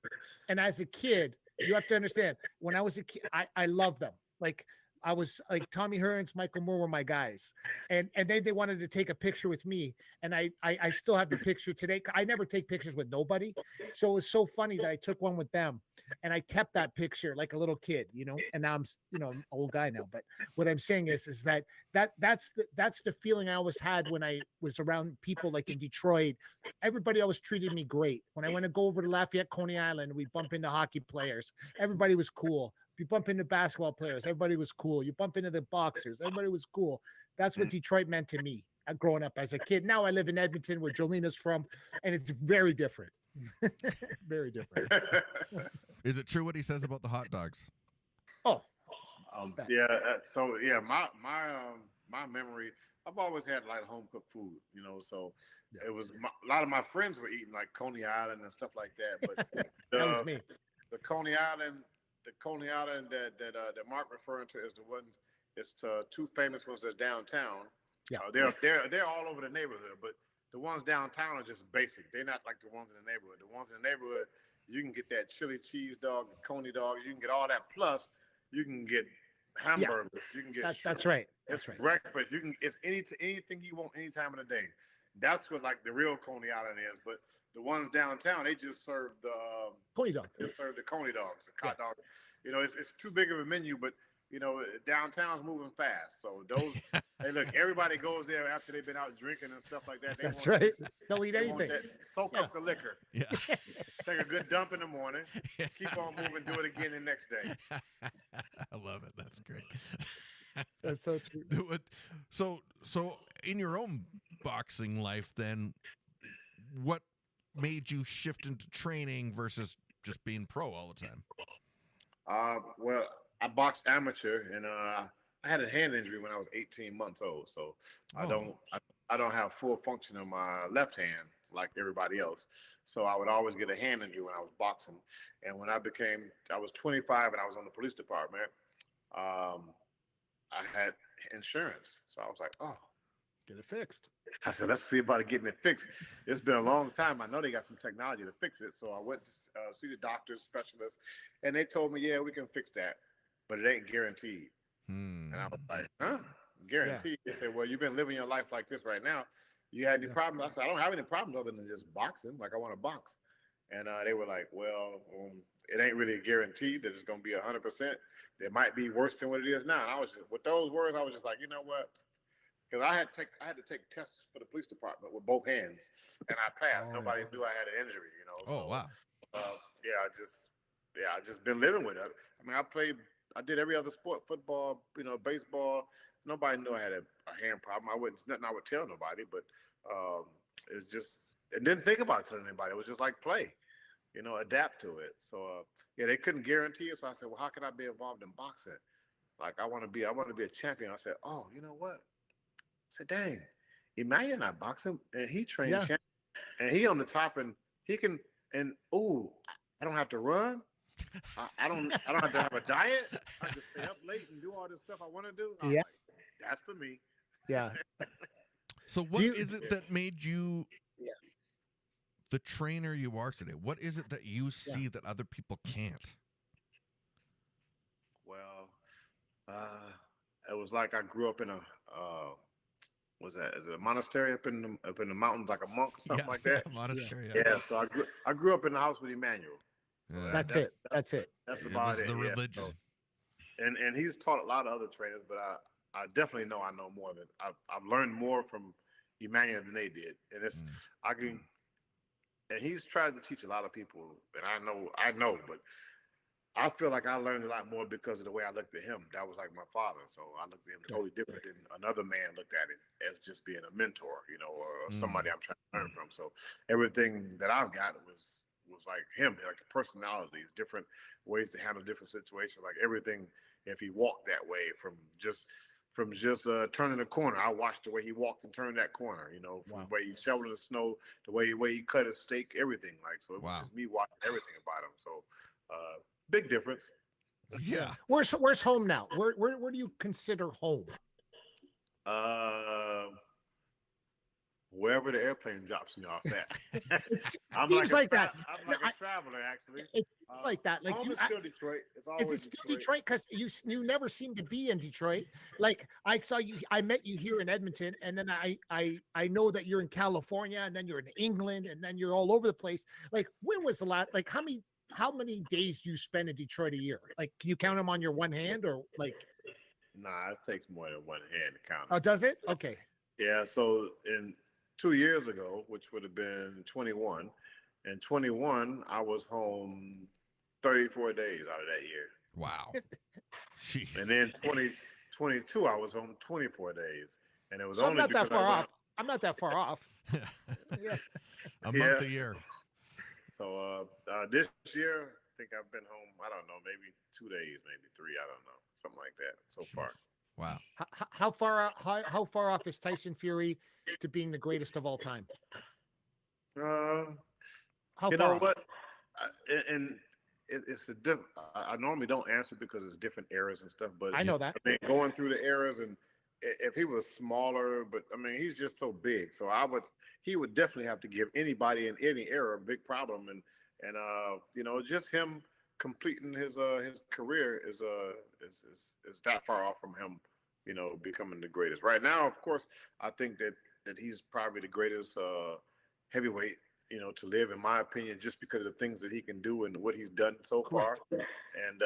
And as a kid, you have to understand, when I was a kid, I loved them. Like I was like Tommy Hearns, Michael Moore were my guys, and then they wanted to take a picture with me, and I still have the picture today. I never take pictures with nobody, so it was so funny that I took one with them, and I kept that picture like a little kid, And now I'm I'm an old guy now, but what I'm saying is that's the feeling I always had when I was around people like in Detroit. Everybody always treated me great. When I went to go over to Lafayette, Coney Island, we bump into hockey players. Everybody was cool. You bump into basketball players, everybody was cool. You bump into the boxers, everybody was cool. That's what Detroit meant to me growing up as a kid. Now I live in Edmonton, where Jolina's from, and it's very different. Very different. Is it true what he says about the hot dogs? Oh, yeah. So yeah, my memory. I've always had like home cooked food, So it was a lot of my friends were eating like Coney Island and stuff like that. But that was me. The Coney Island that Mark referring to is the one. It's two famous ones that's downtown. Yeah, they're all over the neighborhood, but the ones downtown are just basic. They're not like the ones in the neighborhood. The ones in the neighborhood, you can get that chili cheese dog, the Coney dog. You can get all that. Plus, you can get hamburgers. Yeah. You can get. That's right. It's breakfast. You can. It's anything you want any time of the day. That's what like the real Coney Island is. But the ones downtown, they just serve the Coney dog. They serve the Coney dogs, the hot dog. It's too big of a menu, but downtown's moving fast. So those, hey, look, everybody goes there after they've been out drinking and stuff like that. That's right. They'll eat anything. Soak up the liquor. Yeah. Take a good dump in the morning. Keep on moving. Do it again the next day. I love it. That's great. That's so true. So in your own boxing life, then, what made you shift into training versus just being pro all the time? Well, I boxed amateur, and I had a hand injury when I was 18 months old. So I don't have full function in my left hand like everybody else. So I would always get a hand injury when I was boxing. And when I was 25 and I was on the police department, I had insurance. So I was like, oh, get it fixed. I said, let's see about getting it fixed. It's been a long time. I know they got some technology to fix it. So I went to see the doctors, specialists, and they told me, yeah, we can fix that, but it ain't guaranteed. And I was like, huh? Guaranteed? Yeah. They said, well, you've been living your life like this right now. You had any problems? I said, I don't have any problems other than just boxing. Like, I want to box. And they were like, well, it ain't really guaranteed that it's going to be 100%. It might be worse than what it is now. And I was just, with those words, I was just like, you know what? Because I had to take tests for the police department with both hands, and I passed. Nobody knew I had an injury, Oh, wow. I just been living with it. I mean, I did every other sport, football, baseball. Nobody knew I had a hand problem. It's nothing I would tell nobody, but it's just, I didn't think about telling anybody. It was just like play, adapt to it. So they couldn't guarantee it. So I said, well, how can I be involved in boxing? Like, I want to be a champion. I said, oh, you know what? I said, dang, Emmanuel not boxing, and he trained champion, and he on the top, and he can, and I don't have to run. I don't have to have a diet. I can stay up late and do all this stuff I want to do. Yeah, like, that's for me. Yeah. So what is it that made you the trainer you are today? What is it that you see that other people can't? Well, it was like I grew up in a is it a monastery up in the mountains, like a monk or something like that? Monastery. Yeah. So I grew up in the house with Emmanuel. So that's it. That's It about was it. the religion. So, and he's taught a lot of other trainers, but I definitely know I know more than I've learned more from Emmanuel than they did, and it's and he's tried to teach a lot of people, and I know, but I feel like I learned a lot more because of the way I looked at him. That was like my father, so I looked at him totally different than another man looked at it as just being a mentor, or somebody I'm trying to learn from. So everything that I've got was like him, like personalities, different ways to handle different situations, like everything. If he walked that way, from just turning the corner, I watched the way he walked and turned that corner. From the way he shoveled the snow, the way he cut his steak, everything. Like, so it was just me watching everything about him. So big difference. Yeah. Where's home now? Where do you consider home? Wherever the airplane drops me off at. It seems like that. I'm like I- a traveler, actually. It's like that. Like Home you, is still Detroit. It's is always it still Detroit? Because you never seem to be in Detroit. Like I saw you, I met you here in Edmonton, and then I know that you're in California, and then you're in England, and then you're all over the place. Like when was the last? Like how many days do you spend in Detroit a year? Like can you count them on your one hand, or like? Nah, it takes more than one hand to count. Oh, does it? Okay. Yeah, so in 2 years ago, which would have been 21, and 21, I was home 34 days out of that year. Wow. Jeez. And then 2022, I was home 24 days. And it was So I'm only not that because far off. I'm not that far off. Yeah. A month a year. So this year, I think I've been home, I don't know, maybe 2 days, maybe 3, I don't know, something like that so far. Wow. How far off is Tyson Fury to being the greatest of all time? How You far know off? what? It's a I normally don't answer because it's different eras and stuff. But I know that. I mean, going through the eras, and if he was smaller, but I mean, he's just so big. So he would definitely have to give anybody in any era a big problem, and you know, just him completing his career is that far off from him, you know, becoming the greatest. Right now, of course, I think that he's probably the greatest heavyweight, you know, to live, in my opinion, just because of the things that he can do and what he's done so far. And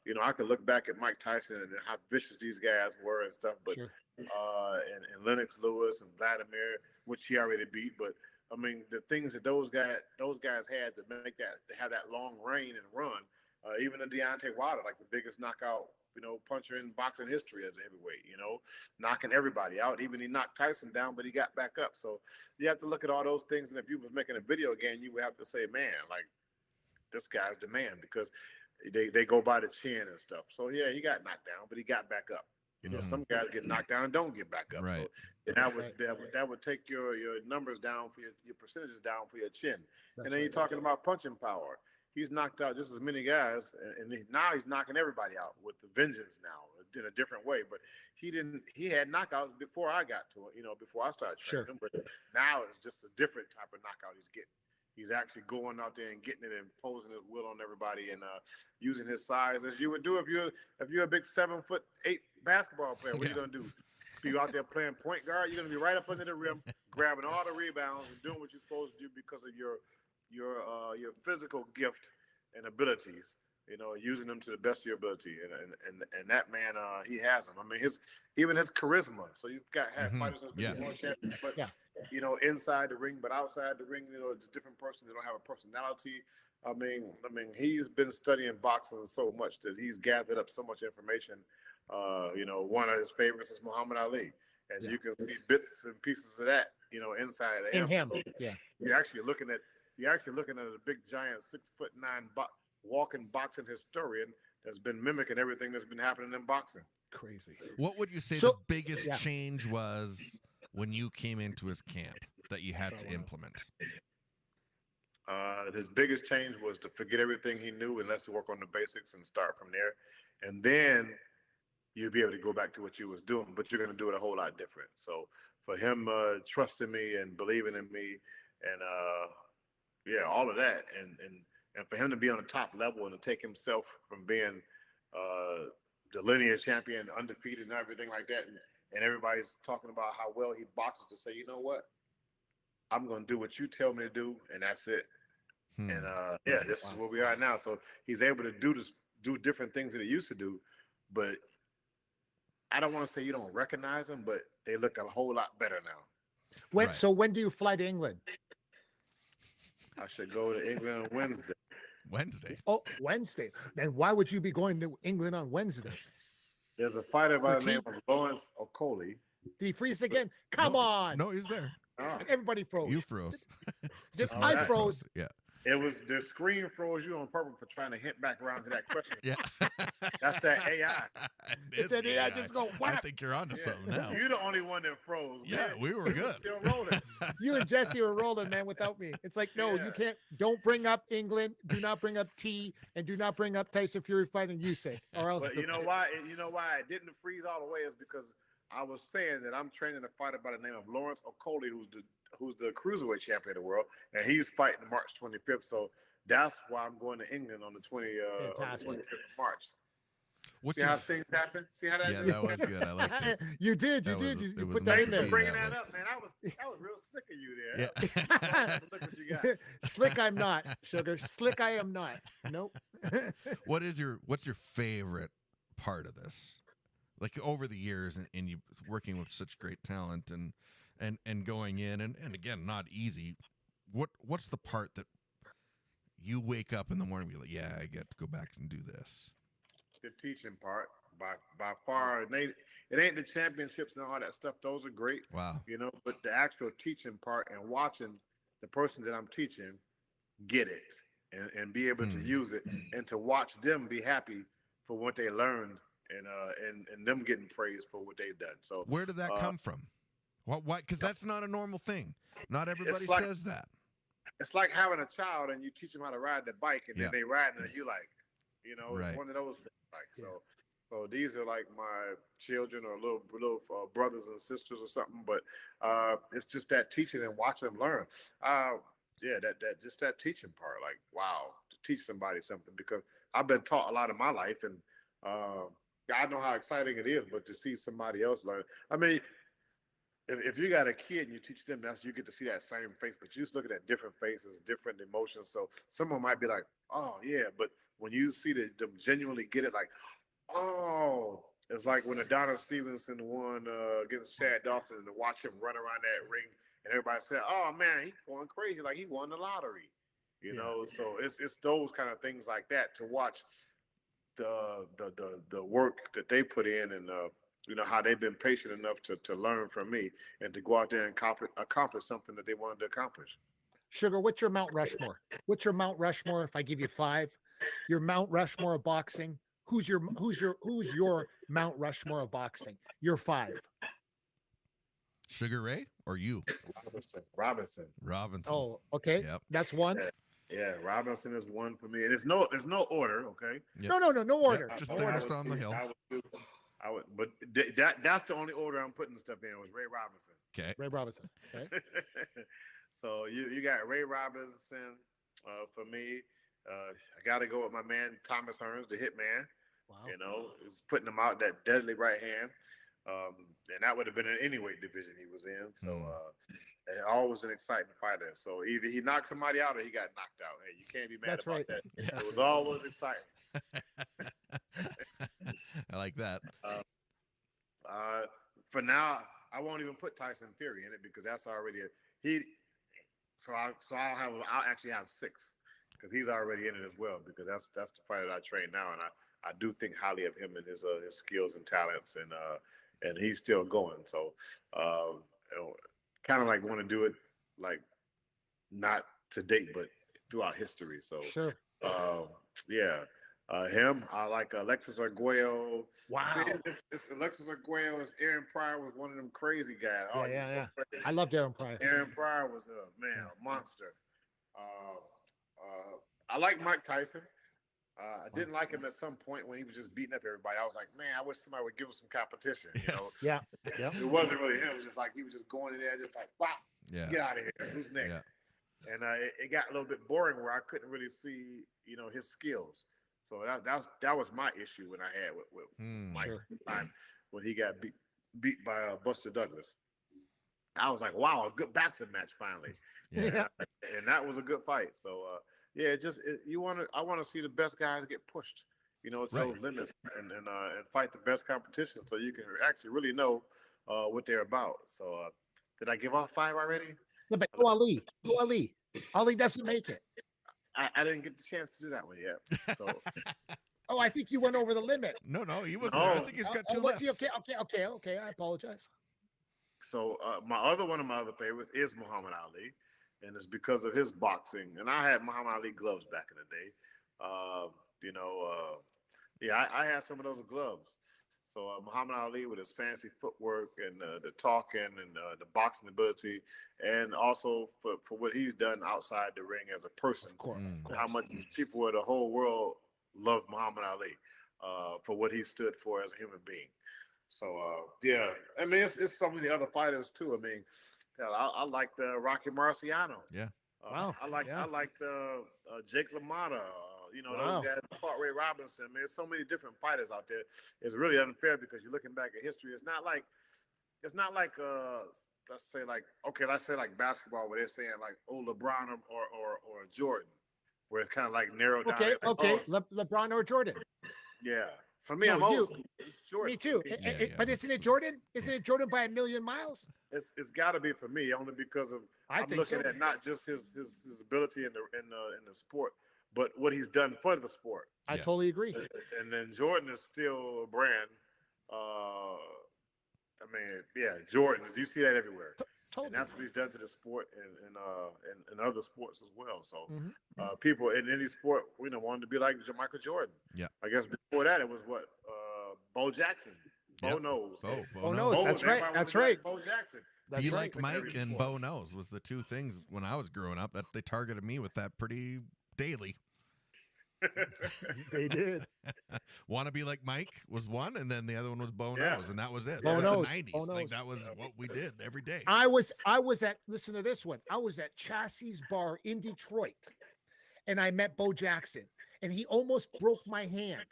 you know, I could look back at Mike Tyson and how vicious these guys were and stuff, but Sure. And Lennox Lewis and Vladimir, which he already beat, but I mean, the things that those guys had to make that, to have that long reign and run, even the Deontay Wilder, like the biggest knockout, you know, puncher in boxing history as a heavyweight, you know, knocking everybody out. Even he knocked Tyson down, but he got back up. So you have to look at all those things. And if you was making a video game, you would have to say, man, like, this guy's the man, because they go by the chin and stuff. So yeah, he got knocked down, but he got back up. You know, some guys get knocked down and don't get back up. Right. So that would take your numbers down for your percentages down for your chin. And then you're talking about punching power. He's knocked out just as many guys, and now he's knocking everybody out with the vengeance now in a different way. But he had knockouts before I got to it, you know, before I started training him. But now it's just a different type of knockout he's getting. He's actually going out there and getting it and imposing his will on everybody, and using his size as you would do if you're a big 7'8" basketball player. What are you gonna do? Be out there playing point guard? You're gonna be right up under the rim, grabbing all the rebounds and doing what you're supposed to do because of your physical gift and abilities. You know, using them to the best of your ability, and that man, he has them. I mean, even his charisma. So you've got fighters that's been more champions, but you know, inside the ring, but outside the ring, you know, it's a different person. They don't have a personality. I mean, he's been studying boxing so much that he's gathered up so much information. You know, one of his favorites is Muhammad Ali, and you can see bits and pieces of that, you know, inside of him. So you're actually looking at a big giant 6'9" walking boxing historian that's been mimicking everything that's been happening in boxing. Crazy. What would you say the biggest change was when you came into his camp that you had to implement? His biggest change was to forget everything he knew and let's work on the basics and start from there. And then you'll be able to go back to what you was doing, but you're going to do it a whole lot different. So for him trusting me and believing in me and all of that, and for him to be on the top level and to take himself from being the linear champion, undefeated and everything like that, and everybody's talking about how well he boxes, to say, you know what, I'm going to do what you tell me to do, and that's it. And this is where we are now. So he's able to do different things that he used to do, but I don't want to say you don't recognize them, but they look a whole lot better now. So when do you fly to England? I should go to England on Wednesday. Wednesday. Oh, Wednesday. Then why would you be going to England on Wednesday? There's a fighter by the name of Lawrence Okoli. Did he freeze again? Come on. No, he's there. Oh. Everybody froze. You froze. Just I I froze. Yeah. It was the screen froze you on purpose for trying to hint back around to that question. Yeah. That's that AI. It's an AI. Just go. I Whap. think you're onto something now. You're the only one that froze. Yeah, man. we were good. Still rolling. You and Jesse were rolling, man, without me. It's like, no, you can't. Don't bring up England. Do not bring up T, and do not bring up Tyson Fury fighting Usyk, or else. But you know why? You know why it didn't freeze all the way is because I was saying that I'm training a fighter by the name of Lawrence Okoli, who's the cruiserweight champion of the world, and he's fighting March 25th. So that's why I'm going to England on the 25th of March. What's See how things happen? See how that? Yeah, that was good. I liked it. You did. That You was- did. it You was put that meant in to there. be Bringing that that way. up, man. I was real sick of you there. Yeah. Look what you got. Slick, I'm not. Sugar. Slick, I am not. Nope. What's your favorite part of this? Like over the years and you working with such great talent and going in and again, not easy. What's the part that you wake up in the morning and be like, yeah, I get to go back and do this? The teaching part by far. It ain't the championships and all that stuff. Those are great. Wow. You know, but the actual teaching part and watching the person that I'm teaching get it and be able to use it and to watch them be happy for what they learned and them getting praised for what they've done. So Where did that come from? What? Because that's not a normal thing. Not everybody like- says that. it's like having a child and you teach them how to ride the bike and Yeah. then they ride and you like, you know, Right. it's one of those things. Like so these are like my children or little brothers and sisters or something. But it's just that teaching and watching them learn. Yeah, that just that teaching part. Like, wow, to teach somebody something, because I've been taught a lot of my life, and I know how exciting it is. But to see somebody else learn, I mean, if you got a kid and you teach them, you get to see that same face. But you're just looking at different faces, different emotions. So someone might be like, oh yeah, but when you see them genuinely get it, like, oh, it's like when Adonis Stevenson won against Chad Dawson, and to watch him run around that ring, and everybody said, "Oh man, he's going crazy! Like he won the lottery," you know. So it's those kind of things like that to watch the work that they put in, and you know how they've been patient enough to learn from me and to go out there and accomplish something that they wanted to accomplish. Sugar, what's your Mount Rushmore? What's your Mount Rushmore? If I give you 5, your Mount Rushmore of boxing. Who's your Mount Rushmore of boxing? Your 5. Sugar Ray or you? Robinson. Oh, okay. Yep. That's one. Yeah, Robinson is one for me. And there's no order, okay? Yep. No order. Just No the order. rest on the hill. I would, but that's the only order I'm putting stuff in was Ray Robinson. Okay. Ray Robinson. Okay. So you got Ray Robinson for me. I got to go with my man Thomas Hearns, the Hitman. Wow. You know, he's putting him out that deadly right hand, and that would have been in any weight division he was in. So and always an exciting fighter. So either he knocked somebody out or he got knocked out. Hey, you can't be mad That's about right. that. Yeah. It was always exciting. I like that. For now, I won't even put Tyson Fury in it because that's already I'll actually have 6 because he's already in it as well, because that's the fighter that I train now, and I do think highly of him and his skills and talents, and he's still going. So you know, kind of like want to do it like not to date but throughout history. So Sure. yeah. Him, I like Alexis Arguello. Wow. See, it's Alexis Arguello. It's Aaron Pryor was one of them crazy guys. Oh, Yeah, he's yeah. so crazy. I loved Aaron Pryor. Aaron Pryor was a monster. I like Mike Tyson. I didn't like him at some point when he was just beating up everybody. I was like, man, I wish somebody would give him some competition. You know, Yeah. it wasn't really him. It was just like he was just going in there, just like, wow, Yeah. get out of here. Who's next? Yeah. And it got a little bit boring where I couldn't really see, you know, his skills. So that was my issue when I had with Mike Sure. time when he got beat by Buster Douglas. I was like, wow, a good boxing match finally. Yeah. And that was a good fight. So yeah, I want to see the best guys get pushed, you know, to those limits and fight the best competition so you can actually really know what they're about. So did I give off 5 already? Yeah, but go Ali. Go Ali. Ali doesn't make it. I didn't get the chance to do that one yet. So Oh, I think you went over the limit. No, he wasn't. No. There. I think he's got 2 was left. he? Okay. I apologize. So one of my other favorites is Muhammad Ali, and it's because of his boxing. And I had Muhammad Ali gloves back in the day. You know, I had some of those gloves. So Muhammad Ali with his fancy footwork and the talking and the boxing ability, and also for what he's done outside the ring as a person. Of course. How much people of the whole world love Muhammad Ali for what he stood for as a human being. So yeah, I mean it's so many other fighters too. I mean, hell, I like the Rocky Marciano. Yeah. Wow, I like yeah. Jake LaMotta. Wow. Those guys, Clark Ray Robinson. Man, there's so many different fighters out there. It's really unfair because you're looking back at history. Let's say like basketball where they're saying like LeBron or Jordan, where it's kind of like narrowed down. Okay, Like, okay. LeBron or Jordan? yeah. For me, No, I'm you. old school. It's Jordan. Me too. Yeah, But isn't it Jordan? Isn't it Jordan by a million miles? It's got to be for me only because of I I'm think looking so. at not just his ability in the sport, but what he's done for the sport. I Yes. totally agree. And then Jordan is still a brand. I mean, yeah, Jordans. You see that everywhere, and Totally. that's what he's done to the sport and other sports as well. So Mhm. people in any sport, wanted to be like Michael Jordan. Yeah. I guess before that it was what Bo Jackson. Bo Yep. knows. Bo Oh, knows. no, Bo that's was- right. everybody wanted That's to be like right. Bo Jackson. That's Be right. like Mike every and sport. Bo knows was the two things when I was growing up that they targeted me with that pretty daily. They did. Want to be like Mike was one, and then the other one was Bo Yeah. knows, and that was it. Bo That was knows. the 90s. Bo Like knows. that was what we did every day. I was at, listen to this one. I was at Chassis Bar in Detroit, and I met Bo Jackson, and he almost broke my hand.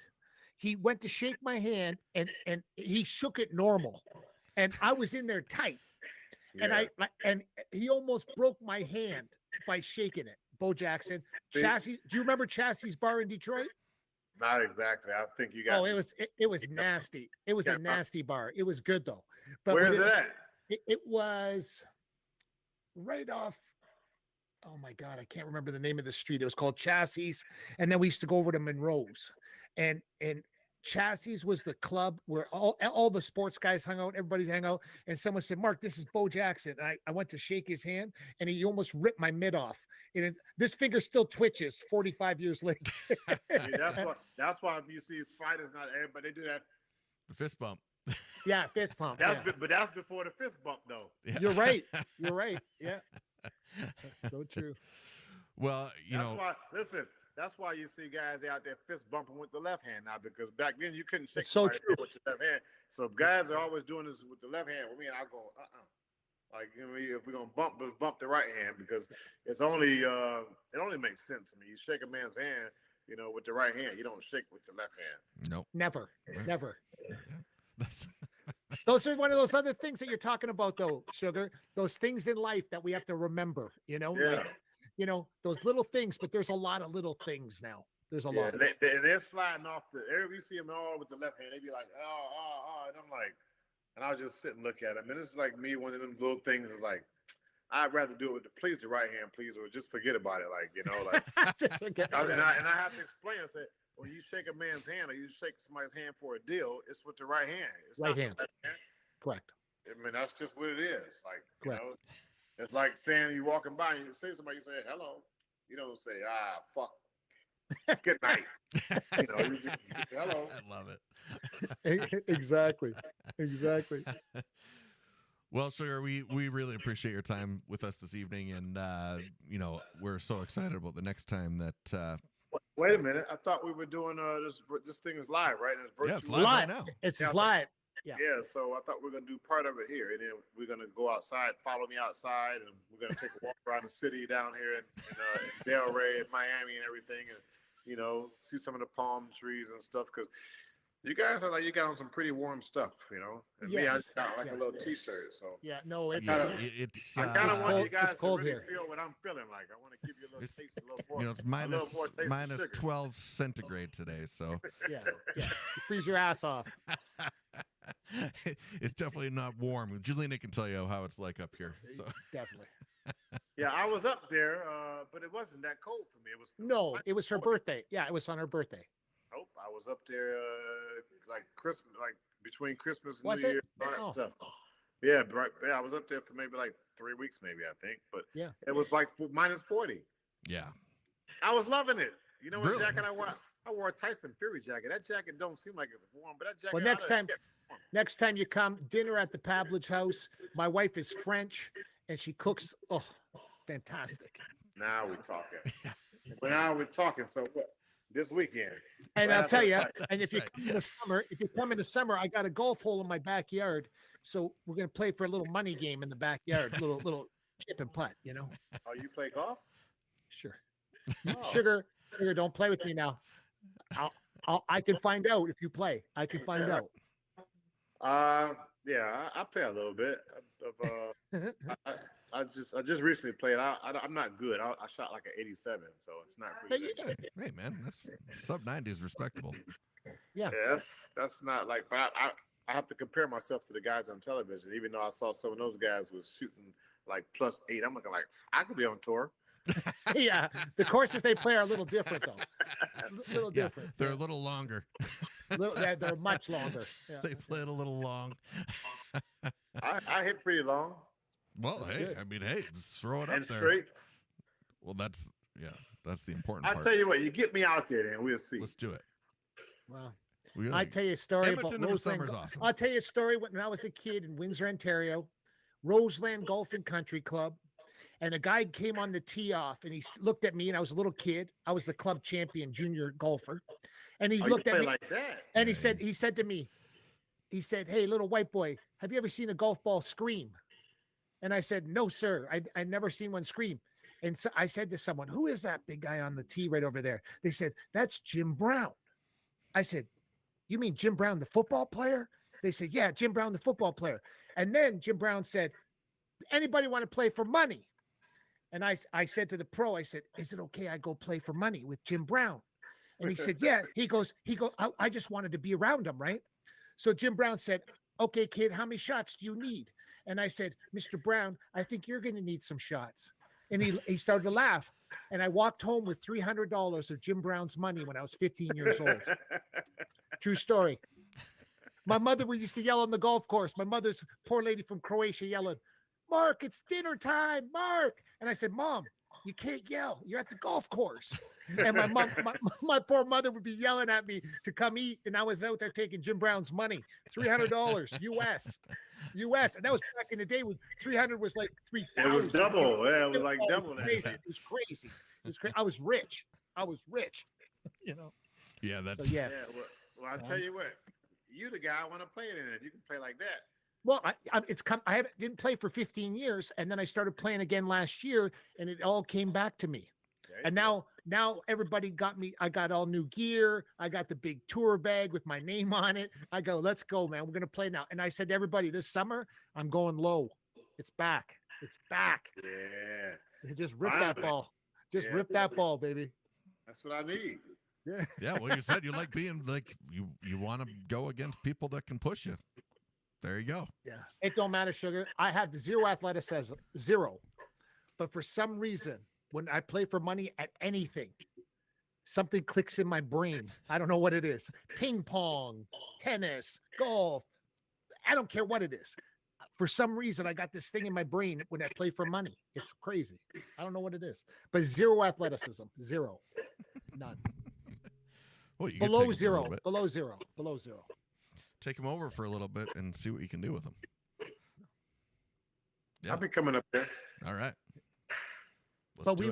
He went to shake my hand, and he shook it normal, and I was in there tight, Yeah. and he almost broke my hand by shaking it. Bo Jackson, See? Chassis. Do you remember Chassis Bar in Detroit? Not exactly. I think you got. Oh, it was nasty. It was Yeah. a nasty bar. It was good though. But Where's with it at? It was right off. Oh my God, I can't remember the name of the street. It was called Chassis, and then we used to go over to Monroe's, and Chassis was the club where all the sports guys hung out. Everybody hung out, and someone said, "Mark, this is Bo Jackson." And I went to shake his hand, and he almost ripped my mid off. And this finger still twitches 45 years later. Yeah, that's why you see fighters not everybody they do that. The fist bump. Yeah, fist pump. But that's before the fist bump though. Yeah. You're right. You're right. Yeah, that's so true. Well, That's why you see guys out there fist bumping with the left hand now, because back then you couldn't shake It's so somebody's true. hand with your left hand. So if guys are always doing this with the left hand, with me and I go, like if we're gonna bump the right hand, because it's only it only makes sense. I mean, you shake a man's hand, with the right hand. You don't shake with the left hand. nope. Never, Right. never. That's- Those are one of those other things that you're talking about, though, Sugar. Those things in life that we have to remember. Yeah. Like, those little things. But there's a lot of little things now. There's a Yeah, lot. they're sliding off every see them all with the left hand. They be like, and I'm like, and I'll just sit and look at them. And it's like me, one of them little things is like, I'd rather do it with please the right hand, please, or just forget about it. Like, Just forget. and I have to explain. I say, when you shake a man's hand or you shake somebody's hand for a deal, it's with the right hand. It's Right not the hand. left hand. Correct. I mean, that's just what it is. Like, Correct. it's like saying you walking by and you say somebody, you say hello. You don't say fuck. Good night. You just hello. I love it. Exactly. Exactly. Well, Sugar, we really appreciate your time with us this evening, and we're so excited about the next time that. Wait a minute. I thought we were doing this thing is live, right? And it's virtual. Yeah, it's live right Live. now. It's Yeah. live. Yeah, so I thought we were gonna do part of it here, and then we're gonna go outside. Follow me outside, and we're gonna take a walk around the city down here in Delray and Miami and everything, and see some of the palm trees and stuff. Because you guys are like, you got on some pretty warm stuff, And me, I Yes. just got like Yeah. a little T-shirt. So Yeah. No, it's Yeah, kinda- it's I kind of It's want cold- you guys it's cold to really here. feel what I'm feeling like. I want to give you a little It's- taste, a little more. it's a little more taste of minus sugar. 12 centigrade today, so yeah. You freeze your ass off. it's definitely not warm. Julina can tell you how it's like up here. So Definitely. Yeah, I was up there, but it wasn't that cold for me. It was No, it was her birthday. Yeah, it was on her birthday. Nope, I was up there like Christmas, like between Christmas and Was New it? Year, all that Oh. stuff. Yeah, right. Yeah, I was up there for maybe like 3 weeks, maybe I think. But Yeah. it was like minus 40. yeah. I was loving it. You know what Really? jacket I wore? I wore a Tyson Fury jacket. That jacket don't seem like it's warm, but that jacket. Well, next time you come, dinner at the Pavlich house. My wife is French, and she cooks. Oh, fantastic. Now we're talking. But now we're talking. So what? This weekend. And Right I'll after tell the you, fight. and That's right. if you come in the summer, I got a golf hole in my backyard. So we're gonna play for a little money game in the backyard, little chip and putt, you know. Oh, you play golf? Sure. Oh. Sugar, don't play with me now. I can find out if you play. I can find Yeah. out. Yeah, I play a little bit. I just recently played. I'm not good. I shot like an 87, so it's not But really. you- that- Hey, man, that's sub 90 is respectable. yeah. Yeah, that's not like. But I have to compare myself to the guys on television. Even though I saw some of those guys was shooting like +8, I'm looking like I could be on tour. Yeah. The courses they play are a little different though. A little Yeah, different. they're a little longer. They're much longer. Yeah. They played a little long. I hit pretty long Well, That's hey, good. I mean, hey, throw it up and there. straight. Well, that's the important I part. tell you what, you get me out there, and we'll see. Let's do it. Wow. We I gotta- tell you a story Edmonton about in the Roseland. summer's awesome. I'll tell you a story when I was a kid in Windsor, Ontario, Roseland Golf and Country Club. And a guy came on the tee off and he looked at me and I was a little kid. I was the club champion junior golfer. And he Oh, you looked at play me like that. and Yeah, he said to me, hey, little white boy, have you ever seen a golf ball scream? And I said, no, sir. I never seen one scream. And so I said to someone, who is that big guy on the tee right over there? They said, that's Jim Brown. I said, you mean Jim Brown, the football player? They said, yeah, Jim Brown, the football player. And then Jim Brown said, anybody want to play for money? And I said to the pro, I said, is it okay I go play for money with Jim Brown? And he said, yeah. He goes, I just wanted to be around him, right? So Jim Brown said, okay, kid, how many shots do you need? And I said, Mr. Brown, I think you're going to need some shots. And he started to laugh. And I walked home with $300 of Jim Brown's money when I was 15 years old. True story. My mother used to yell on the golf course. My mother's poor lady from Croatia yelling, Mark, it's dinner time, Mark. And I said, Mom, you can't yell. You're at the golf course. And my mom, my poor mother would be yelling at me to come eat. And I was out there taking Jim Brown's money, $300 US. And that was back in the day when 300 was like 3,000. It was double. Yeah, it was like double that. Crazy. It was crazy. It was crazy. I was rich. You know. Yeah, that's So yeah. Yeah, well, I'll tell you what. You the guy I want to play it in. If you can play like that. Well, I didn't play for 15 years, and then I started playing again last year, and it all came back to me. There you And go. now everybody got me. I got all new gear. I got the big tour bag with my name on it. I go, let's go, man. We're gonna play now. And I said to everybody, this summer I'm going low. It's back. It's back. Yeah, Just rip that Finally. ball. Just Yeah. rip that ball, baby. that's what I need. yeah. Well, you said you like being like you want to go against people that can push you. There you go. Yeah. It don't matter, Sugar. I have zero athleticism, zero. But for some reason, when I play for money at anything, something clicks in my brain. I don't know what it is. Ping pong, tennis, golf. I don't care what it is. For some reason, I got this thing in my brain when I play for money. It's crazy. I don't know what it is. But zero athleticism. Zero. None. Well, you could take Below him for a zero. little bit. Below zero. Below zero. Take him over for a little bit and see what you can do with him. Yeah. I'll be coming up there. All right. Let's But do it.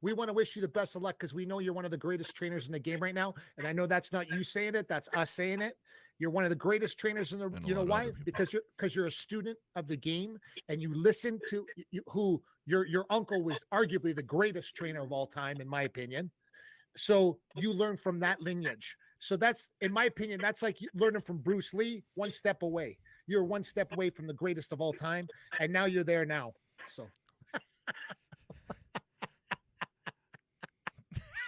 we want to wish you the best of luck because we know you're one of the greatest trainers in the game right now. And I know that's not you saying it, that's us saying it. You're one of the greatest trainers in the And a you know lot of why? other people. Because you're a student of the game and you listen to who your uncle was arguably the greatest trainer of all time, in my opinion. So you learn from that lineage. So that's, in my opinion, that's like learning from Bruce Lee, one step away. You're one step away from the greatest of all time, and now you're there now. So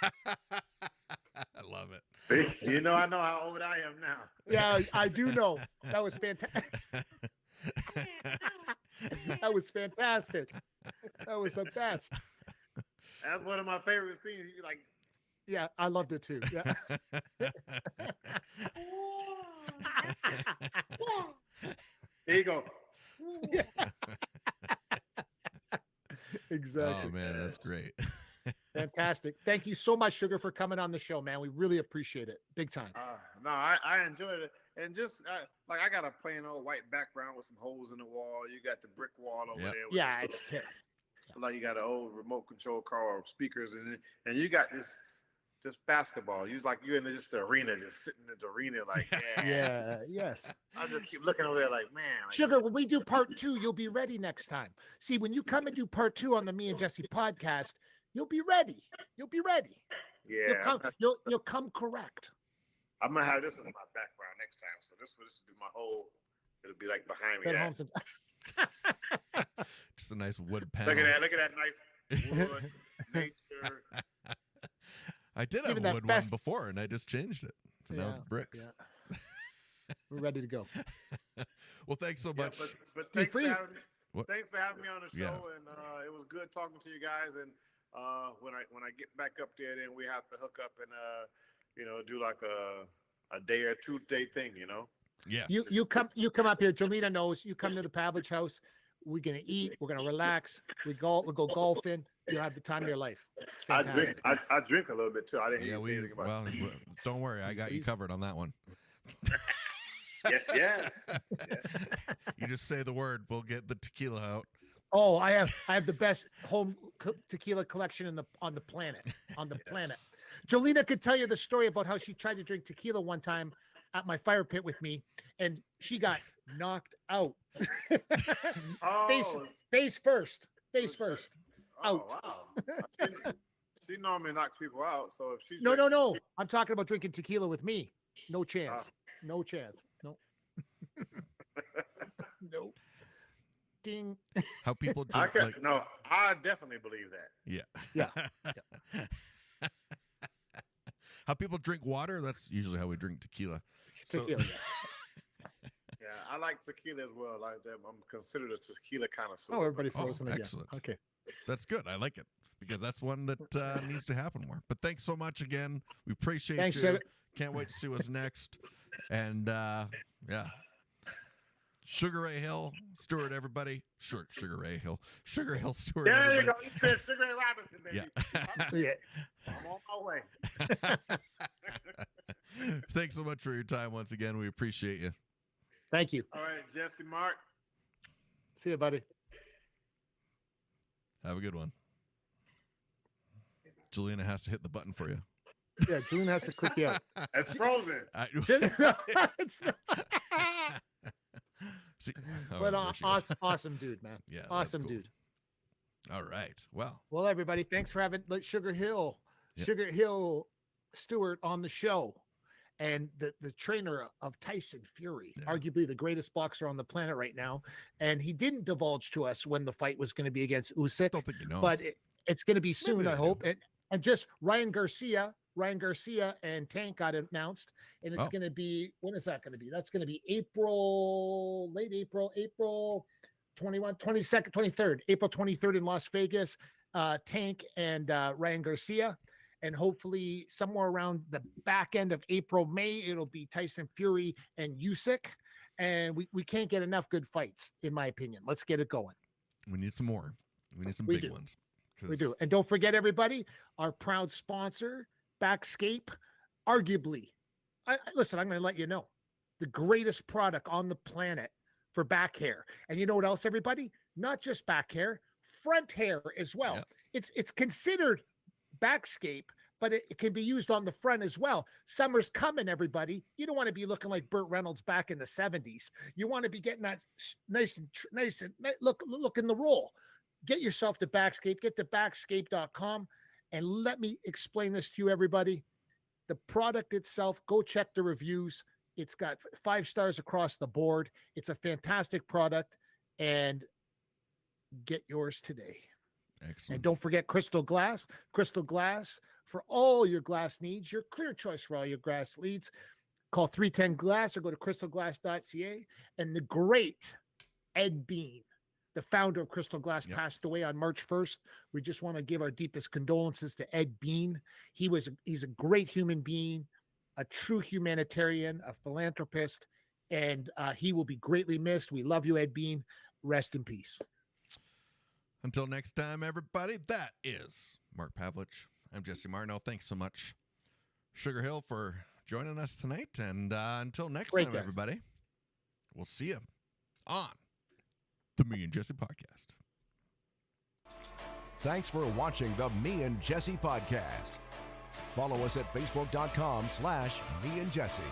I love it. You know, I know how old I am now. yeah, I do know. That was fantastic. That was fantastic. That was the best. That's one of my favorite scenes. You like, Yeah, I loved it too. Yeah. here you go. Exactly. Oh man, that's great. Fantastic. Thank you so much, Sugar, for coming on the show, man. We really appreciate it. Big time. No, I enjoyed it, and just like I got a plain old white background with some holes in the wall. You got the brick wall over Yep. there. with Yeah, the- it's terrible. like you got an old remote control car or speakers, and you got this just basketball. You like you're in just the arena, just sitting in the arena, like Yeah, yes. I just keep looking over there, like man, like, Sugar, when we do part 2, you'll be ready next time. See, when you come and do part 2 on the Me and Jesse podcast, you'll be ready. You'll be ready. yeah. You'll come correct. I'm gonna have this as my background next time. So this will be my whole. It'll be like behind me. Ben Yeah. Holmes and- Just a nice wood panel. Look at that nice wood, nature. I did have Even a that wood fest- one before, and I just changed it. So now Yeah, it's bricks. yeah. We're ready to go. Well, thanks so Yeah, much. but Deep thanks for, freeze. What? thanks for having me on the show, Yeah. and it was good talking to you guys. And when I get back up there, then we have to hook up and do like a day or 2 day thing. Yes. You come up here. Jolena knows. You come to the Pavlich house. We're gonna eat. We're gonna relax. We go golfing. You'll have the time of your life. It's I fantastic. drink. I drink a little bit too. I didn't hear Yeah, you say anything about it. well, don't worry. I got you Please. covered on that one. Yes. You just say the word. We'll get the tequila out. Oh, I have the best home tequila collection on the planet. Jolena could tell you the story about how she tried to drink tequila one time at my fire pit with me, and she got knocked out. Oh, Face first. oh, out. wow. She normally knocks people out. So if she No. I'm talking about drinking tequila with me. No chance. No chance. No. No. Ding. How people I drink can, like no, I definitely believe that. Yeah. How people drink water, that's usually how we drink tequila. So- Tequila. yes. Yeah, I like tequila as well. Like that, I'm considered a tequila connoisseur. Oh, everybody frozen again. excellent. Okay. That's good. I like it because that's one that needs to happen more. But thanks so much again. We appreciate Thanks, you. Chevy. Can't wait to see what's next. And yeah. Sugar Ray Hill, Steward, everybody. Sugar Ray Hill. Sugar Hill, Steward. There you everybody. go. You said Sugar Ray Robinson, baby. Yeah. I'm on my way. Thanks so much for your time once again. We appreciate you. Thank you. All right, Jesse, Mark. See you, buddy. Have a good one. Juliana has to hit the button for you. Yeah, June has to click you out. It's frozen. It's not- See, oh, but there she goes. awesome dude, man. Yeah, that's Awesome cool. dude. All right. Well, Well, everybody, thanks for having Sugarhill Yep. Steward on the show. And the trainer of Tyson Fury, Yeah. arguably the greatest boxer on the planet right now. And he didn't divulge to us when the fight was going to be against Usyk, don't think you know. but it's going to be soon, they I do. hope. And just Ryan Garcia and Tank got announced, and it's Oh. going to be, when is that going to be? That's going to be late April 21, 22nd, 23rd, April 23rd in Las Vegas. Tank and Ryan Garcia. And hopefully somewhere around the back end of April, May, it'll be Tyson Fury and Usyk. And we can't get enough good fights, in my opinion. Let's get it going. We need some more. We need some We big do. ones. We do. And don't forget, everybody, our proud sponsor, Backscape, arguably, listen, I'm going to let you know, the greatest product on the planet for back hair. And you know what else, everybody? Not just back hair, front hair as well. Yeah. It's considered Backscape, but it can be used on the front as well. Summer's coming, everybody. You don't want to be looking like Burt Reynolds back in the 70s. You want to be getting that nice and look in the roll. Get yourself to Backscape. Get to backscape.com. And let me explain this to you, everybody. The product itself, go check the reviews. It's got 5 stars across the board. It's a fantastic product. And get yours today. Excellent. And don't forget Crystal Glass. Crystal Glass for all your glass needs, your clear choice for all your glass needs. Call 310 Glass or go to crystalglass.ca. And the great Ed Bean, the founder of Crystal Glass, passed away on March 1st. We just want to give our deepest condolences to Ed Bean. He's a great human being, a true humanitarian, a philanthropist, and he will be greatly missed. We love you, Ed Bean. Rest in peace. Until next time, everybody, that is Mark Pavlich. I'm Jesse Martineau. Thanks so much, Sugar Hill, for joining us tonight. And until next Great time, guys. everybody, we'll see you on the Me and Jesse podcast. Thanks for watching the Me and Jesse podcast. Follow us at facebook.com/me and Jesse.